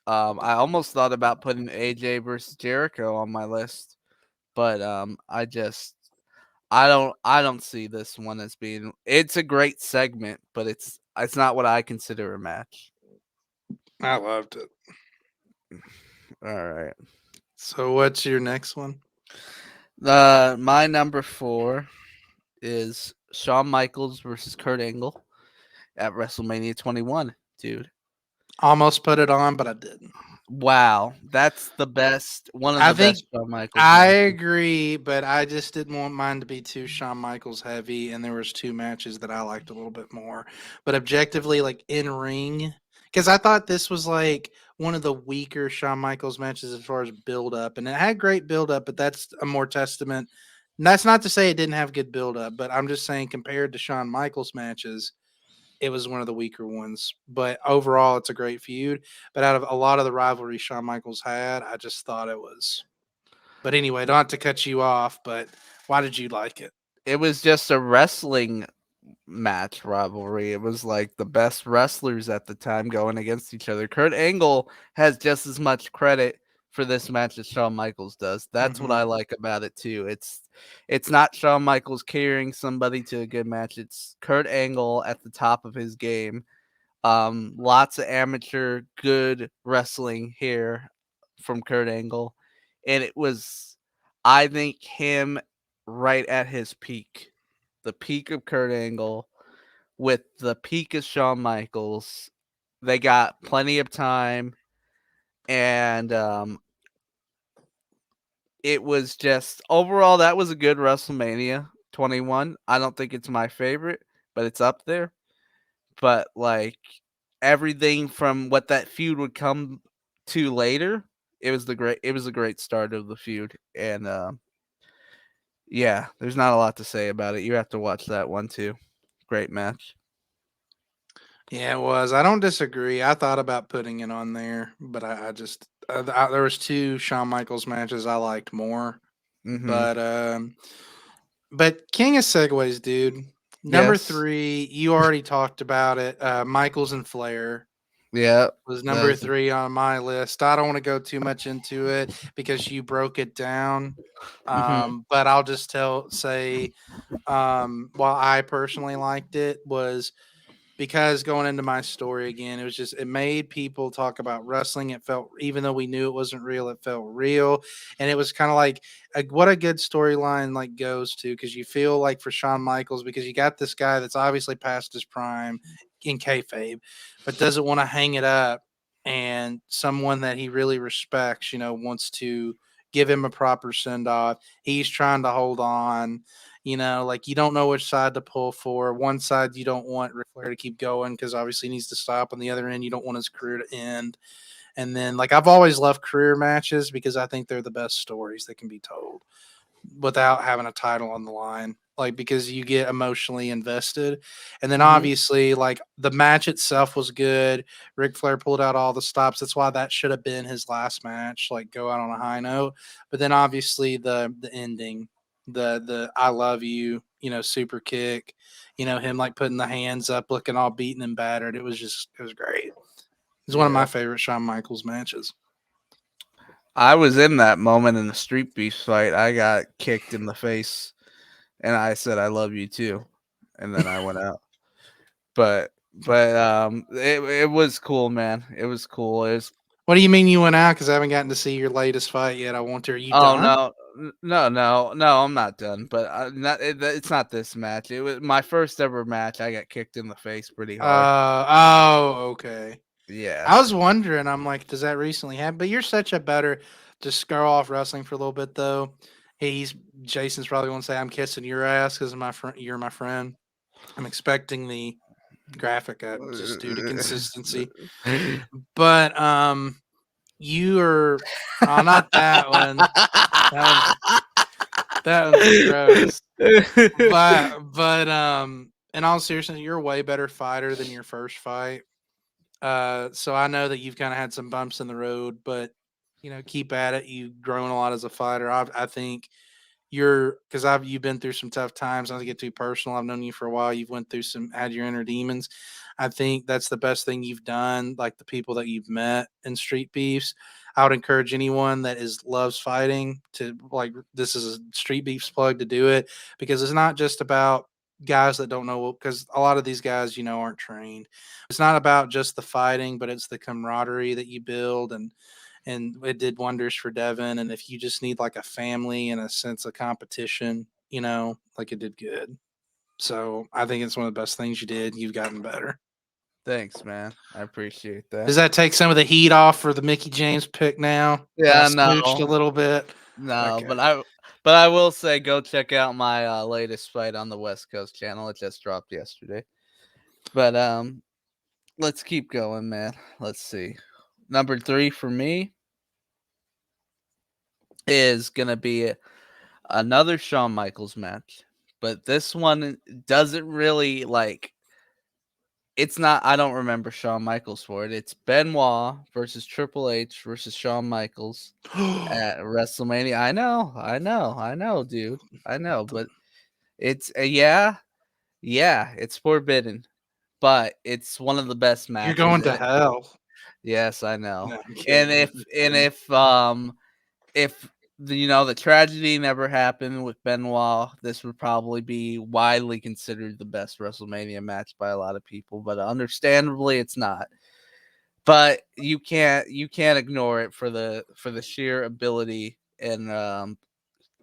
I almost thought about putting AJ versus Jericho on my list, but I don't see this one as being. It's a great segment, but it's not what I consider a match. I loved it. All right. So what's your next one? My number 4 is Shawn Michaels versus Kurt Angle at WrestleMania 21, dude. Almost put it on, but I didn't. Wow, that's the best, one of I the think best Shawn Michaels I matches. agree, but I just didn't want mine to be too Shawn Michaels heavy, and there was two matches that I liked a little bit more. But objectively, like in ring, because I thought this was like one of the weaker Shawn Michaels matches as far as build up, and it had great build up, but that's a more testament. And that's not to say it didn't have good build up, but I'm just saying compared to Shawn Michaels matches, it was one of the weaker ones. But overall, it's a great feud. But out of a lot of the rivalry Shawn Michaels had, I just thought it was. But anyway, don't have to cut you off. But why did you like it? It was just a wrestling match rivalry. It was like the best wrestlers at the time going against each other. Kurt Angle has just as much credit for this match as Shawn Michaels does. That's what Mm-hmm. I like about it too. It's not Shawn Michaels carrying somebody to a good match. It's Kurt Angle at the top of his game. Lots of amateur good wrestling here from Kurt Angle, and it was, I think, him right at his peak, the peak of Kurt Angle with the peak of Shawn Michaels. They got plenty of time, and it was just overall that was a good WrestleMania 21. I don't think it's my favorite, but it's up there. But like everything from what that feud would come to later, it was a great start of the feud. And yeah, there's not a lot to say about it. You have to watch that one too. Great match. Yeah, it was. I don't disagree. I thought about putting it on there, but I just there was two Shawn Michaels matches I liked more. Mm-hmm. But King of Segways, dude. Number Yes. 3, you already talked about it. Michaels and Flair Yeah. was That number was, 3 on my list. I don't want to go too much into it because you broke it down. mm-hmm. But I'll just say while I personally liked it was because going into my story again, it was just it made people talk about wrestling. It felt, even though we knew it wasn't real, it felt real, and it was kind of like what a good storyline like goes to, because you feel like for Shawn Michaels, because you got this guy that's obviously past his prime in kayfabe, but doesn't want to hang it up, and someone that he really respects, wants to give him a proper send off. He's trying to hold on, like you don't know which side to pull for. One side you don't want Ric Flair to keep going because obviously he needs to stop. On the other end, you don't want his career to end. And then, like, I've always loved career matches because I think they're the best stories that can be told without having a title on the line. Like, because you get emotionally invested. And then Mm-hmm. obviously, like, the match itself was good. Ric Flair pulled out all the stops. That's why that should have been his last match, like go out on a high note. But then obviously the ending, the I love you, super kick, him like putting the hands up, looking all beaten and battered. It was great. It's one of my Yeah. favorite Shawn Michaels matches. I was in that moment in the street beef fight. I got kicked in the face, and I said, "I love you too," and then I went out. But it was cool, man. It was cool. It was. What do you mean you went out? Because I haven't gotten to see your latest fight yet. I want to. Are you Oh done? no, no! I'm not done. But it's not this match. It was my first ever match. I got kicked in the face pretty hard. Okay. Yeah. I was wondering. I'm like, does that recently happen? But you're such a better. Just go off wrestling for a little bit though. He's Jason's probably going to say I'm kissing your ass because my friend. You're my friend. I'm expecting the graphic just due to consistency. But you are. Oh, not that one. That one's that one's gross. But in all seriousness, you're a way better fighter than your first fight. So I know that you've kind of had some bumps in the road, but keep at it. You've grown a lot as a fighter. I think because you've been through some tough times. Not to get too personal, I've known you for a while. You've went through had your inner demons. I think that's the best thing you've done. Like the people that you've met in street beefs, I would encourage anyone that loves fighting to, like, this is a street beefs plug, to do it, because it's not just about guys that don't know, because a lot of these guys aren't trained. It's not about just the fighting, but it's the camaraderie that you build, and it did wonders for Devin. And if you just need like a family and a sense of competition, like, it did good. So I think it's one of the best things you did. You've gotten better. Thanks, man. I appreciate Does that. that take some of the heat off for the Mickey James pick now that I Yeah, smooched a no, little bit? no, Okay. but I will say go check out my latest fight on the West Coast channel. It just dropped yesterday. But let's keep going, man. Let's see. Number 3 for me is gonna be another Shawn Michaels match, but this one doesn't really like. It's not. I don't remember Shawn Michaels for it. It's Benoit versus Triple H versus Shawn Michaels at WrestleMania. I know, dude. I know, but it's yeah, it's forbidden, but it's one of the best You're matches. going to hell. Yes, I know. No, I'm And kidding. if I'm and kidding. if the tragedy never happened with Benoit, this would probably be widely considered the best WrestleMania match by a lot of people, but understandably it's not. But you can't ignore it for the sheer ability and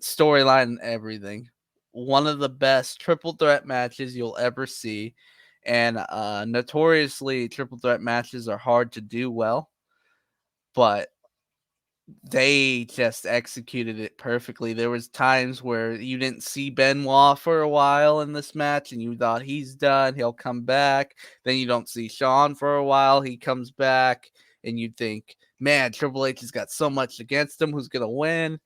storyline and everything. One of the best triple threat matches you'll ever see. And notoriously, triple threat matches are hard to do well, but they just executed it perfectly. There was times where you didn't see Benoit for a while in this match, and you thought he's done, he'll come back. Then you don't see Shawn for a while, he comes back, and you think, man, Triple H has got so much against him. Who's gonna win?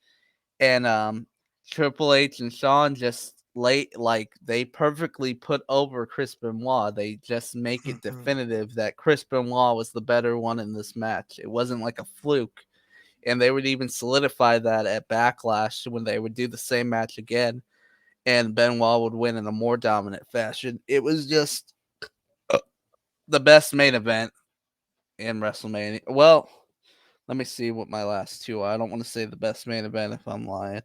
And Triple H and Shawn just they perfectly put over Chris Benoit. They just make it Mhm. definitive that Chris Benoit was the better one in this match. It wasn't like a fluke, and they would even solidify that at Backlash when they would do the same match again, and Benoit would win in a more dominant fashion. It was just the best main event in WrestleMania. Well, let me see what my last two are. I don't want to say the best main event if I'm lying.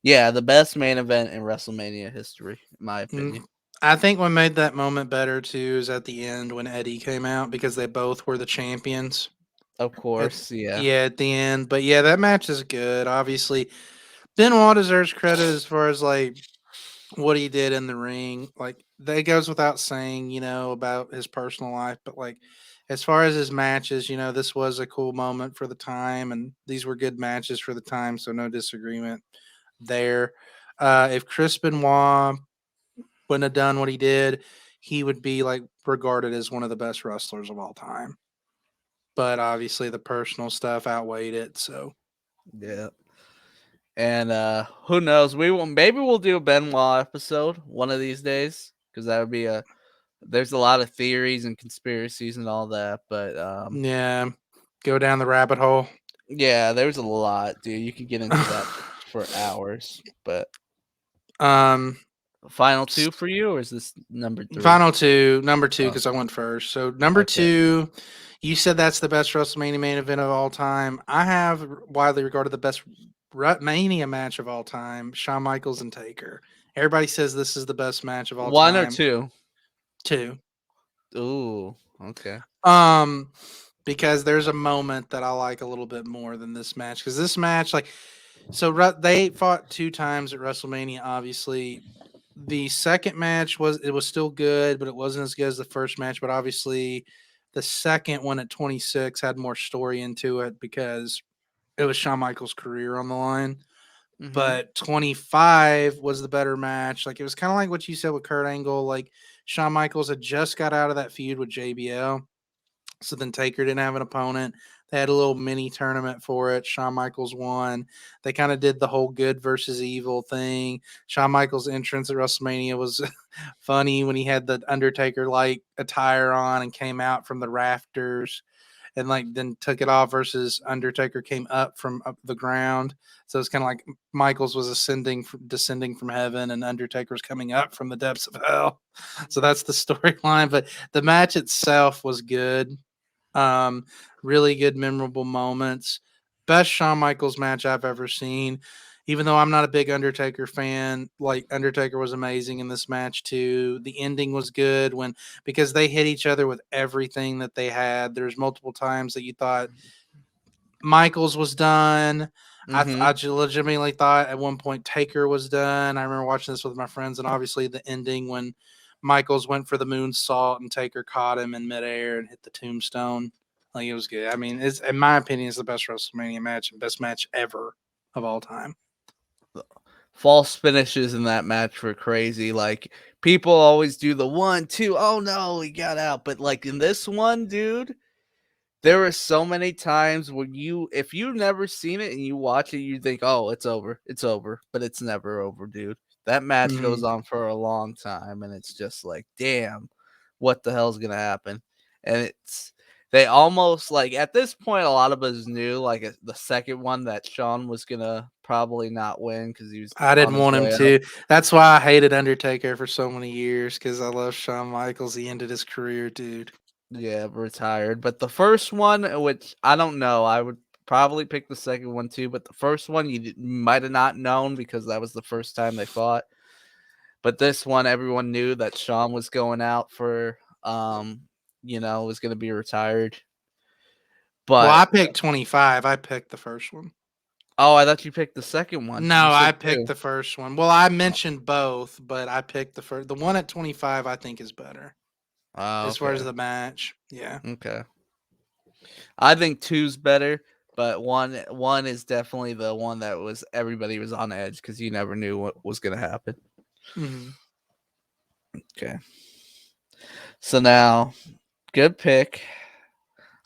Yeah, the best main event in WrestleMania history, in my Mm, opinion. I think what made that moment better too is at the end when Eddie came out because they both were the champions. Of At, course, yeah. yeah, at the end. But yeah, that match is good. Obviously, Benoit deserves credit as far as like what he did in the ring. Like that goes without saying, about his personal life. But like as far as his matches, this was a cool moment for the time, and these were good matches for the time. So no disagreement there. If Chris Benoit wouldn't have done what he did, he would be like regarded as one of the best wrestlers of all time. But obviously, the personal stuff outweighed it. So Yeah. And who knows? Maybe we'll do a Benoit episode one of these days, because that would be a there's a lot of theories and conspiracies and all that, but yeah, go down the rabbit hole. yeah, there's a lot, dude. You could get into that for hours. But um, final two for you, or is this number three? Final two, number two, Oh, because I went first. So number okay. two, you said that's the best WrestleMania main event of all time. I have widely regarded the best Mania match of all time, Shawn Michaels and Taker. Everybody says this is the best match of all One or time. two? Two. Ooh, okay. Um, because there's a moment that I like a little bit more than this match. Because this match, like, so they fought two times at WrestleMania. Obviously, the second match was still good, but it wasn't as good as the first match. But obviously, the second one at 26 had more story into it because it was Shawn Michaels' career on the line. Mm-hmm. But 25 was the better match. Like it was kind of like what you said with Kurt Angle. Like Shawn Michaels had just got out of that feud with JBL, so then Taker didn't have an opponent. They had a little mini tournament for it. Shawn Michaels won. They kind of did the whole good versus evil thing. Shawn Michaels' entrance at WrestleMania was funny when he had the Undertaker like attire on and came out from the rafters and like then took it off versus Undertaker came up from up the ground. So it's kind of like Michaels was descending from heaven, and Undertaker was coming up from the depths of hell. So that's the storyline. But the match itself was good. Um, really good, memorable moments. Best Shawn Michaels match I've ever seen. Even though I'm not a big Undertaker fan, like Undertaker was amazing in this match too. The ending was good because they hit each other with everything that they had. There's multiple times that you thought Michaels was done. Mm-hmm. I legitimately thought at one point Taker was done. I remember watching this with my friends, and obviously the ending when Michaels went for the moonsault and Taker caught him in midair and hit the tombstone. Like it was good. I mean, it's in my opinion, it's the best WrestleMania match and best match ever of all time. False finishes in that match were crazy. Like, people always do the 1, 2. Oh no, he got out. But like in this one, dude, there were so many times where if you've never seen it and you watch it, you think, oh, it's over, but it's never over, dude. That match Mm-hmm. goes on for a long time, and it's just like, damn, what the hell's gonna happen? And they almost like at this point, a lot of us knew like the second one that Shawn was gonna probably not win because he was I on didn't his want him way out. to. That's why I hated Undertaker for so many years because I love Shawn Michaels. He ended his career, dude. Yeah, retired. But the first one, which I don't know, I would probably pick the second one too. But the first one, you might have not known because that was the first time they fought. But this one, everyone knew that Shawn was going out for, was going to be retired. Well, But I picked 25. I picked the first one. oh, I thought you picked the second one. You No, said I picked two. the first one. Well, I mentioned both, but I picked the first. The one at 25, I think, is better Oh, as far as okay, the match. Yeah. okay. I think two's better, but one is definitely the one that was everybody was on edge because you never knew what was going to happen. Hmm. Okay, so now good pick.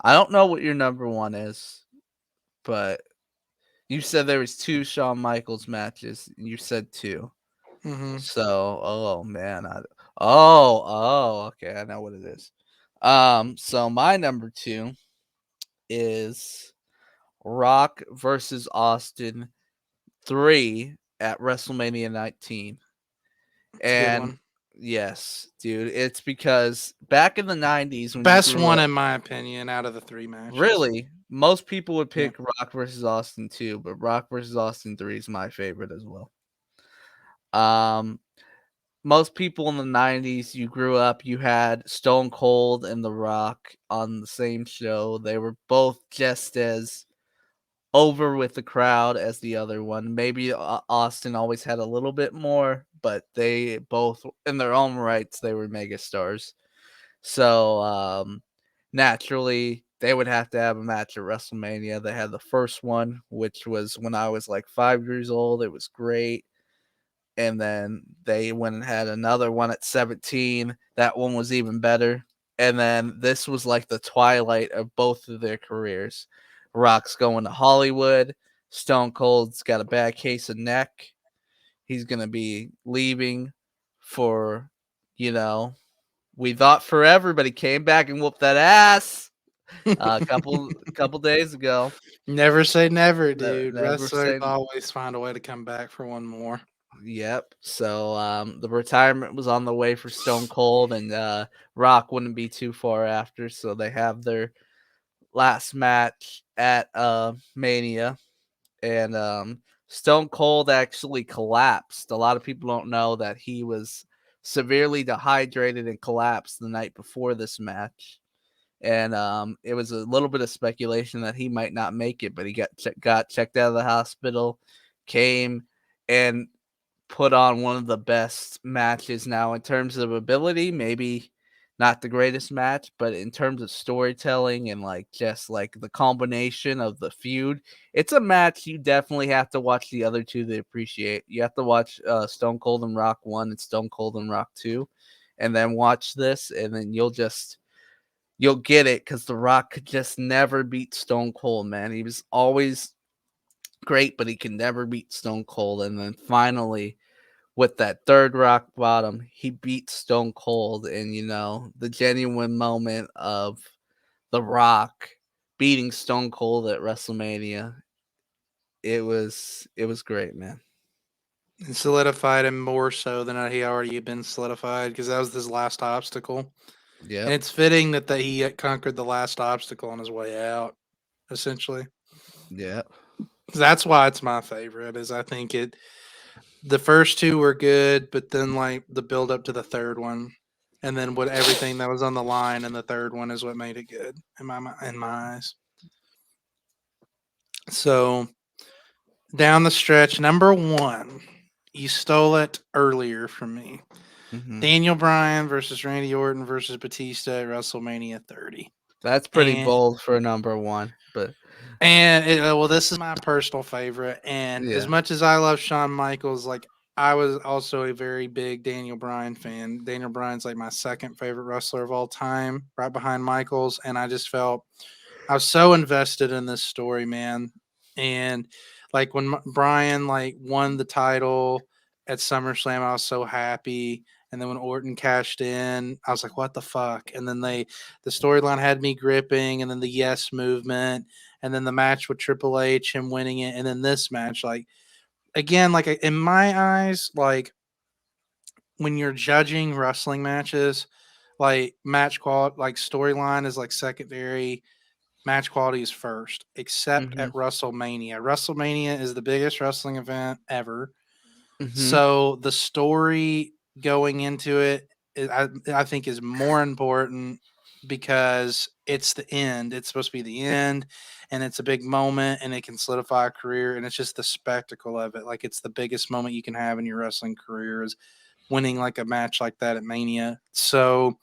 I don't know what your number one is, but you said there was two Shawn Michaels matches. You said two. Hmm. So, oh man, okay, I know what it is. So my number two is Rock versus Austin 3 at WrestleMania 19. It's a good And one. yes, dude, it's because back in the 90s when you Best grew one, up, in my opinion, out of the three matches. really, most people would Yeah. pick Rock versus Austin 2, but Rock versus Austin 3 is my favorite as well. Um, Most people in the 90s, you grew up, you had Stone Cold and The Rock on the same show. They were both just as over with the crowd as the other one. Maybe Austin always had a little bit more, but they both, in their own rights, they were megastars. So naturally, they would have to have a match at WrestleMania. They had the first one, which was when I was like 5 years old. It was great. And then they went and had another one at 17. That one was even better. And then this was like the twilight of both of their careers. Rock's going to Hollywood. Stone Cold's got a bad case of neck. He's going to be leaving for, you know, we thought forever, but he came back and whooped that ass a couple days ago. Never say never, dude. Never Wrestlers say always find a way to come back for one more. Yep. So the retirement was on the way for Stone Cold, and Rock wouldn't be too far after. So they have their last match at Mania, and Stone Cold actually collapsed. A lot of people don't know that he was severely dehydrated and collapsed the night before this match. And it was a little bit of speculation that he might not make it, but he got checked out of the hospital, came and put on one of the best matches now in terms of ability. Maybe not the greatest match, but in terms of storytelling and like just like the combination of the feud, it's a match you definitely have to watch the other two to appreciate. You have to watch Stone Cold and Rock 1 and Stone Cold and Rock 2, and then watch this, and then you'll get it because The Rock could just never beat Stone Cold, man. He was always great, but he can never beat Stone Cold. And then finally, with that third rock bottom, he beat Stone Cold. And, the genuine moment of The Rock beating Stone Cold at WrestleMania, it was great, man. And solidified him more so than he already had been solidified because that was his last obstacle. And Yep. it's fitting that he had conquered the last obstacle on his way out, essentially. Yep. That's why it's my favorite. Is I think the first two were good, but then like the build up to the third one, and then what everything that was on the line in the third one is what made it good in my eyes. So down the stretch, number one, you stole it earlier from me. Hmm. Daniel Bryan versus Randy Orton versus Batista at WrestleMania 30. That's pretty And bold for number one, but well, this is my personal favorite. And as yeah. much as I love Shawn Michaels, like I was also a very big Daniel Bryan fan. Daniel Bryan's like my second favorite wrestler of all time, right behind Michaels. And I just felt I was so invested in this story, man. And like when Bryan like won the title at SummerSlam, I was so happy. And then when Orton cashed in, I was like, "What the fuck?" And then the storyline had me gripping, and then the Yes movement, and then the match with Triple H, him winning it, and then this match, like again, like in my eyes, like when you're judging wrestling matches, Like match quality, like storyline is like secondary. Match quality is first, except Mm-hmm. at WrestleMania. WrestleMania is the biggest wrestling event ever. Mm-hmm. So the story going into it, I think, is more important because it's the end. It's supposed to be the end, and it's a big moment, and it can solidify a career, and it's just the spectacle of it. Like it's the biggest moment you can have in your wrestling career is winning like a match like that at Mania. So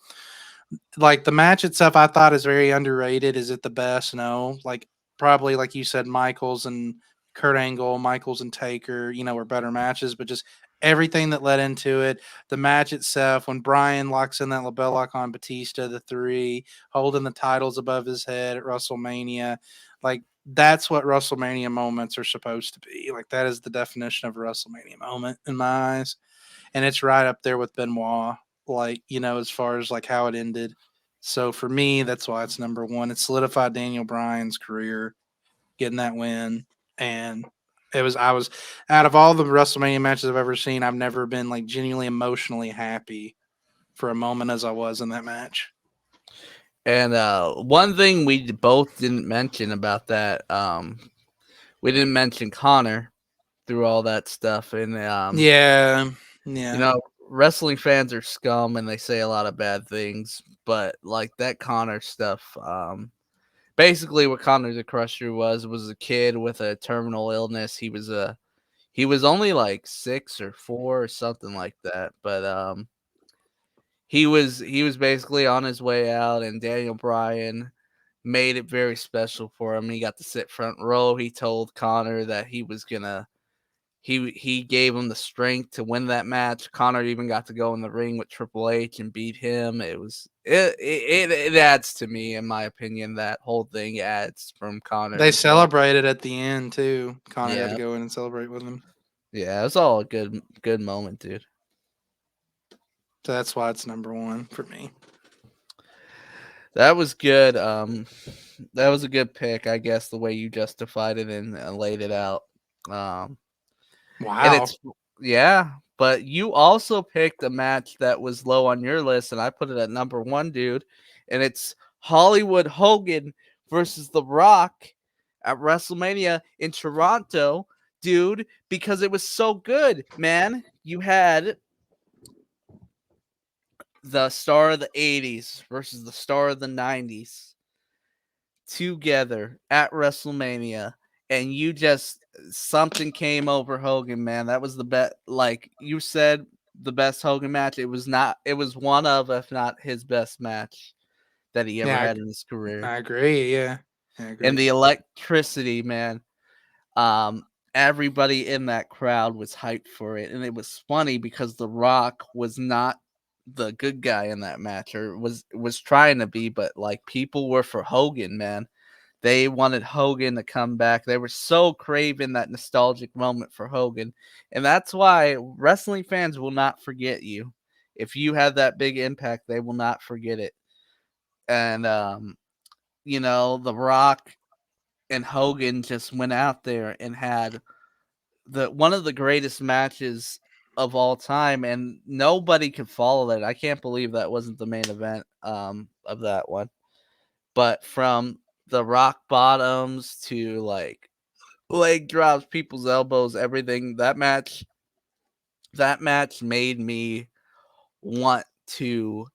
like the match itself, I thought is very underrated. Is it the best? No. Like probably like you said, Michaels and Kurt Angle, Michaels and Taker, were better matches, but just everything that led into it, the match itself, when Bryan locks in that label lock on Batista, the three, holding the titles above his head at WrestleMania, like that's what WrestleMania moments are supposed to be. Like that is the definition of a WrestleMania moment in my eyes, and it's right up there with Benoit, like, as far as like how it ended. So for me, that's why it's number one. It solidified Daniel Bryan's career, getting that win. And I was out of all the WrestleMania matches I've ever seen, I've never been like genuinely emotionally happy for a moment as I was in that match. And one thing we both didn't mention about that, we didn't mention Connor through all that stuff. And Yeah. you Yeah. know, wrestling fans are scum and they say a lot of bad things, but like that Connor stuff, basically what Connor the Crusher was a kid with a terminal illness. He was only like 6 or 4 or something like that, but he was basically on his way out, and Daniel Bryan made it very special for him. He got to sit front row. He told Connor that he was gonna he gave him the strength to win that match. Connor even got to go in the ring with Triple H and beat him. It adds to me, in my opinion. That whole thing adds from Connor They and Taylor. celebrated at the end too. Connor got to Yeah, go in and celebrate with him. yeah, it was all a good moment, dude. So that's why it's number one for me. That was good. That was a good pick, I guess, the way you justified it and laid it out. Um, and Wow. it's yeah, but you also picked a match that was low on your list, and I put it at number one, dude. And it's Hollywood Hogan versus The Rock at WrestleMania in Toronto, dude, because it was so good, man. You had the star of the 80s versus the star of the 90s together at WrestleMania, and you just something came over Hogan, man. That was the best. Like you said, the best Hogan match. It was not. It was one of, if not his best match that he ever Yeah, had in his career. I agree. Yeah, I And agree. the electricity, man. Um, Everybody in that crowd was hyped for it, and it was funny because The Rock was not the good guy in that match, or was trying to be, but like people were for Hogan, man. They wanted Hogan to come back. They were so craving that nostalgic moment for Hogan. And that's why wrestling fans will not forget you. If you had that big impact, they will not forget it. And The Rock and Hogan just went out there and had the one of the greatest matches of all time, and nobody could follow that. I can't believe that wasn't the main event of that one. But from the rock bottoms to like leg drops, people's elbows, everything. That match made me want to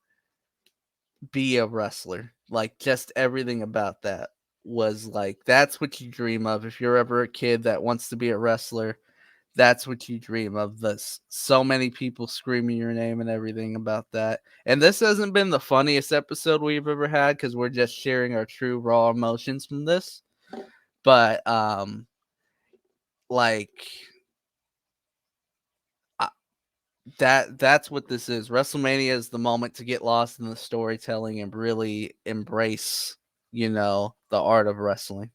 be a wrestler. Like just everything about that was like that's what you dream of. If you're ever a kid that wants to be a wrestler, that's what you dream of. This so many people screaming your name and everything about that. And this hasn't been the funniest episode we've ever had because we're just sharing our true raw emotions from this. But like that's what this is. WrestleMania is the moment to get lost in the storytelling and really embrace, the art of wrestling.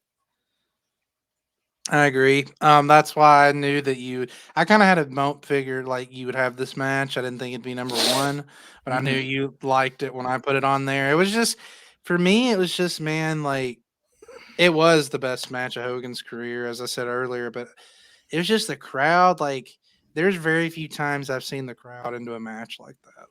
I agree. That's why I knew that you. I kind of had a figured like you would have this match. I didn't think it'd be number one, but I knew Hmm. you liked it when I put it on there. It was just for me. It was just man, like it was the best match of Hogan's career, as I said earlier. But it was just the crowd. Like there's very few times I've seen the crowd into a match like that.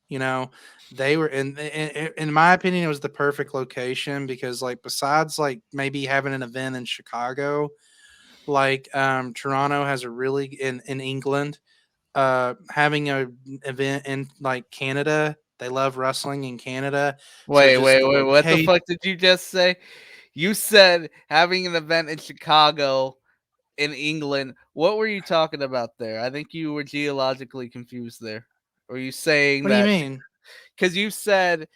You know, they were in my opinion, it was the perfect location because like besides like maybe having an event in Chicago, like Toronto has a really in England, having a event in like Canada. They love wrestling in Canada. So Wait, just wait, the wait. What the location. fuck did you just say? You said having an event in Chicago, in England. What were you talking about there? I think you were geologically confused there. Were you saying What do you that mean? because you said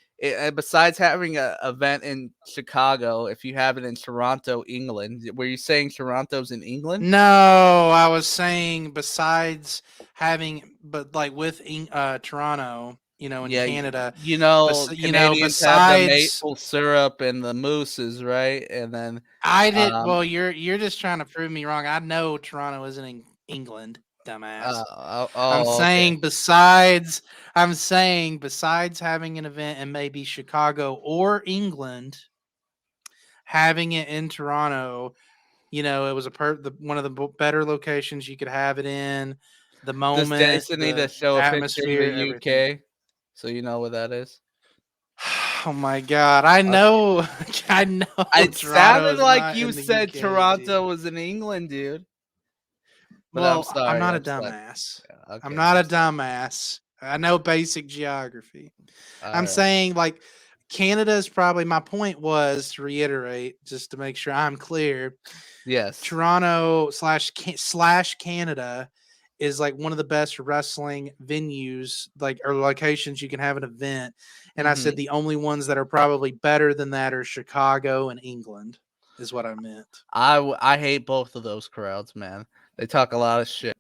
besides having an event in Chicago, if you have it in Toronto, England, were you saying Toronto's in England? No, I was saying besides having, but like with Toronto, in Yeah, Canada, you but know, Canadians have the besides, maple syrup and the mooses, right? And then, I did. um, Well, you're just trying to prove me wrong. I know Toronto isn't in England, dumbass. I'm okay. saying besides, having an event in maybe Chicago or England, having it in Toronto, it was one of the better locations you could have it in. The Does moment, Jason need to the show a picture of the atmosphere, everything. UK so you know what that is? Oh my god, I Okay. know, I know. It Toronto sounded is like not you in the said UK, Toronto dude. was in England, dude. But I'm Well, I'm sorry. not a I'm sorry. dumbass. Yeah, I'm okay, not I'm a sorry. dumbass. I know basic geography. All I'm right. saying like Canada is probably my point was to reiterate just to make sure I'm clear. Yes. Toronto slash Canada is like one of the best wrestling venues, like or locations you can have an event. And I Mm-hmm. said the only ones that are probably better than that are Chicago and England, is what I meant. I hate both of those crowds, man. They talk a lot of shit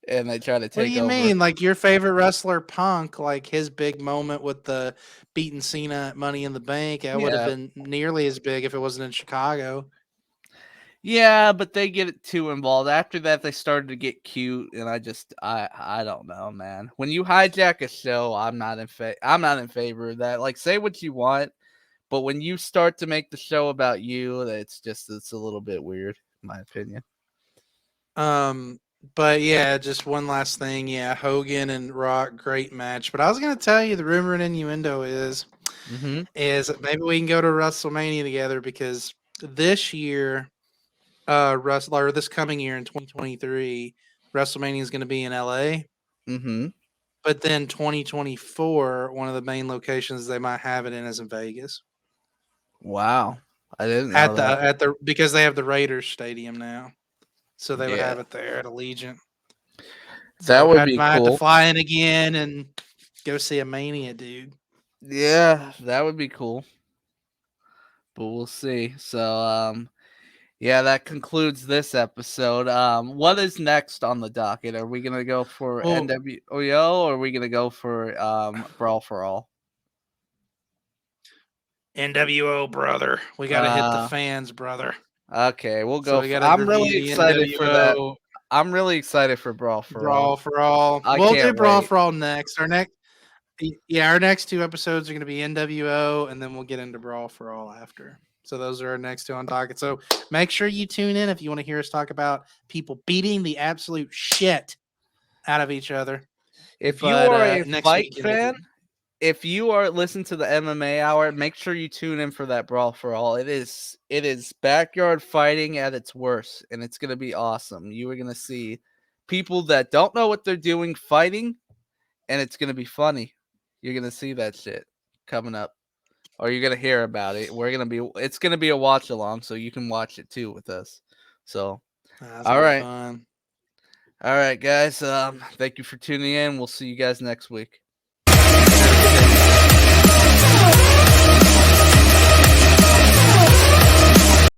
and they try to What do take you over. mean? Like your favorite wrestler, Punk, like his big moment with the beating Cena at Money in the Bank, that would have Yeah. been nearly as big if it wasn't in Chicago. Yeah, but they get too involved. After that, they started to get cute, and I don't know, man. When you hijack a show, I'm not in favor of that. Like, say what you want, but when you start to make the show about you, it's a little bit weird, in my opinion. Um, but yeah, just one last thing. Yeah, Hogan and Rock, great match. But I was gonna tell you the rumor and innuendo Mm-hmm. is maybe we can go to WrestleMania together because this year, or this coming year in 2023, WrestleMania is gonna be in LA. Mm-hmm. But then 2024, one of the main locations they might have it in is in Vegas. Wow, I didn't know At that. the because they have the Raiders stadium now. So they would Yeah, have it there at Allegiant. that So would be might have to cool. fly in again and go see a Mania, dude. Yeah, that would be cool. But we'll see. So, yeah, that concludes this episode. What is next on the docket? Are we gonna go for Well, NWO or are we gonna go for Brawl for All? NWO, brother. We got to hit the Uh, fans, brother. okay, we'll So go we for. got to I'm review really the excited for that. NWO I'm really excited for Brawl for All. Brawl for All. I We'll can't do Brawl wait. for All next. Our next two episodes are going to be NWO, and then we'll get into Brawl for All after. So those are our next two on docket. So make sure you tune in if you want to hear us talk about people beating the absolute shit out of each other. If you But are a next fight week, NWO. fan, if you are listening to the MMA hour, make sure you tune in for that Brawl for All. It is backyard fighting at its worst, and it's gonna be awesome. You are gonna see people that don't know what they're doing fighting, and it's gonna be funny. You're gonna see that shit coming up, or you're gonna hear about it. It's gonna be a watch along, so you can watch it too with us. So, That's all gonna be right, fun. all right, guys. Thank you for tuning in. We'll see you guys next week.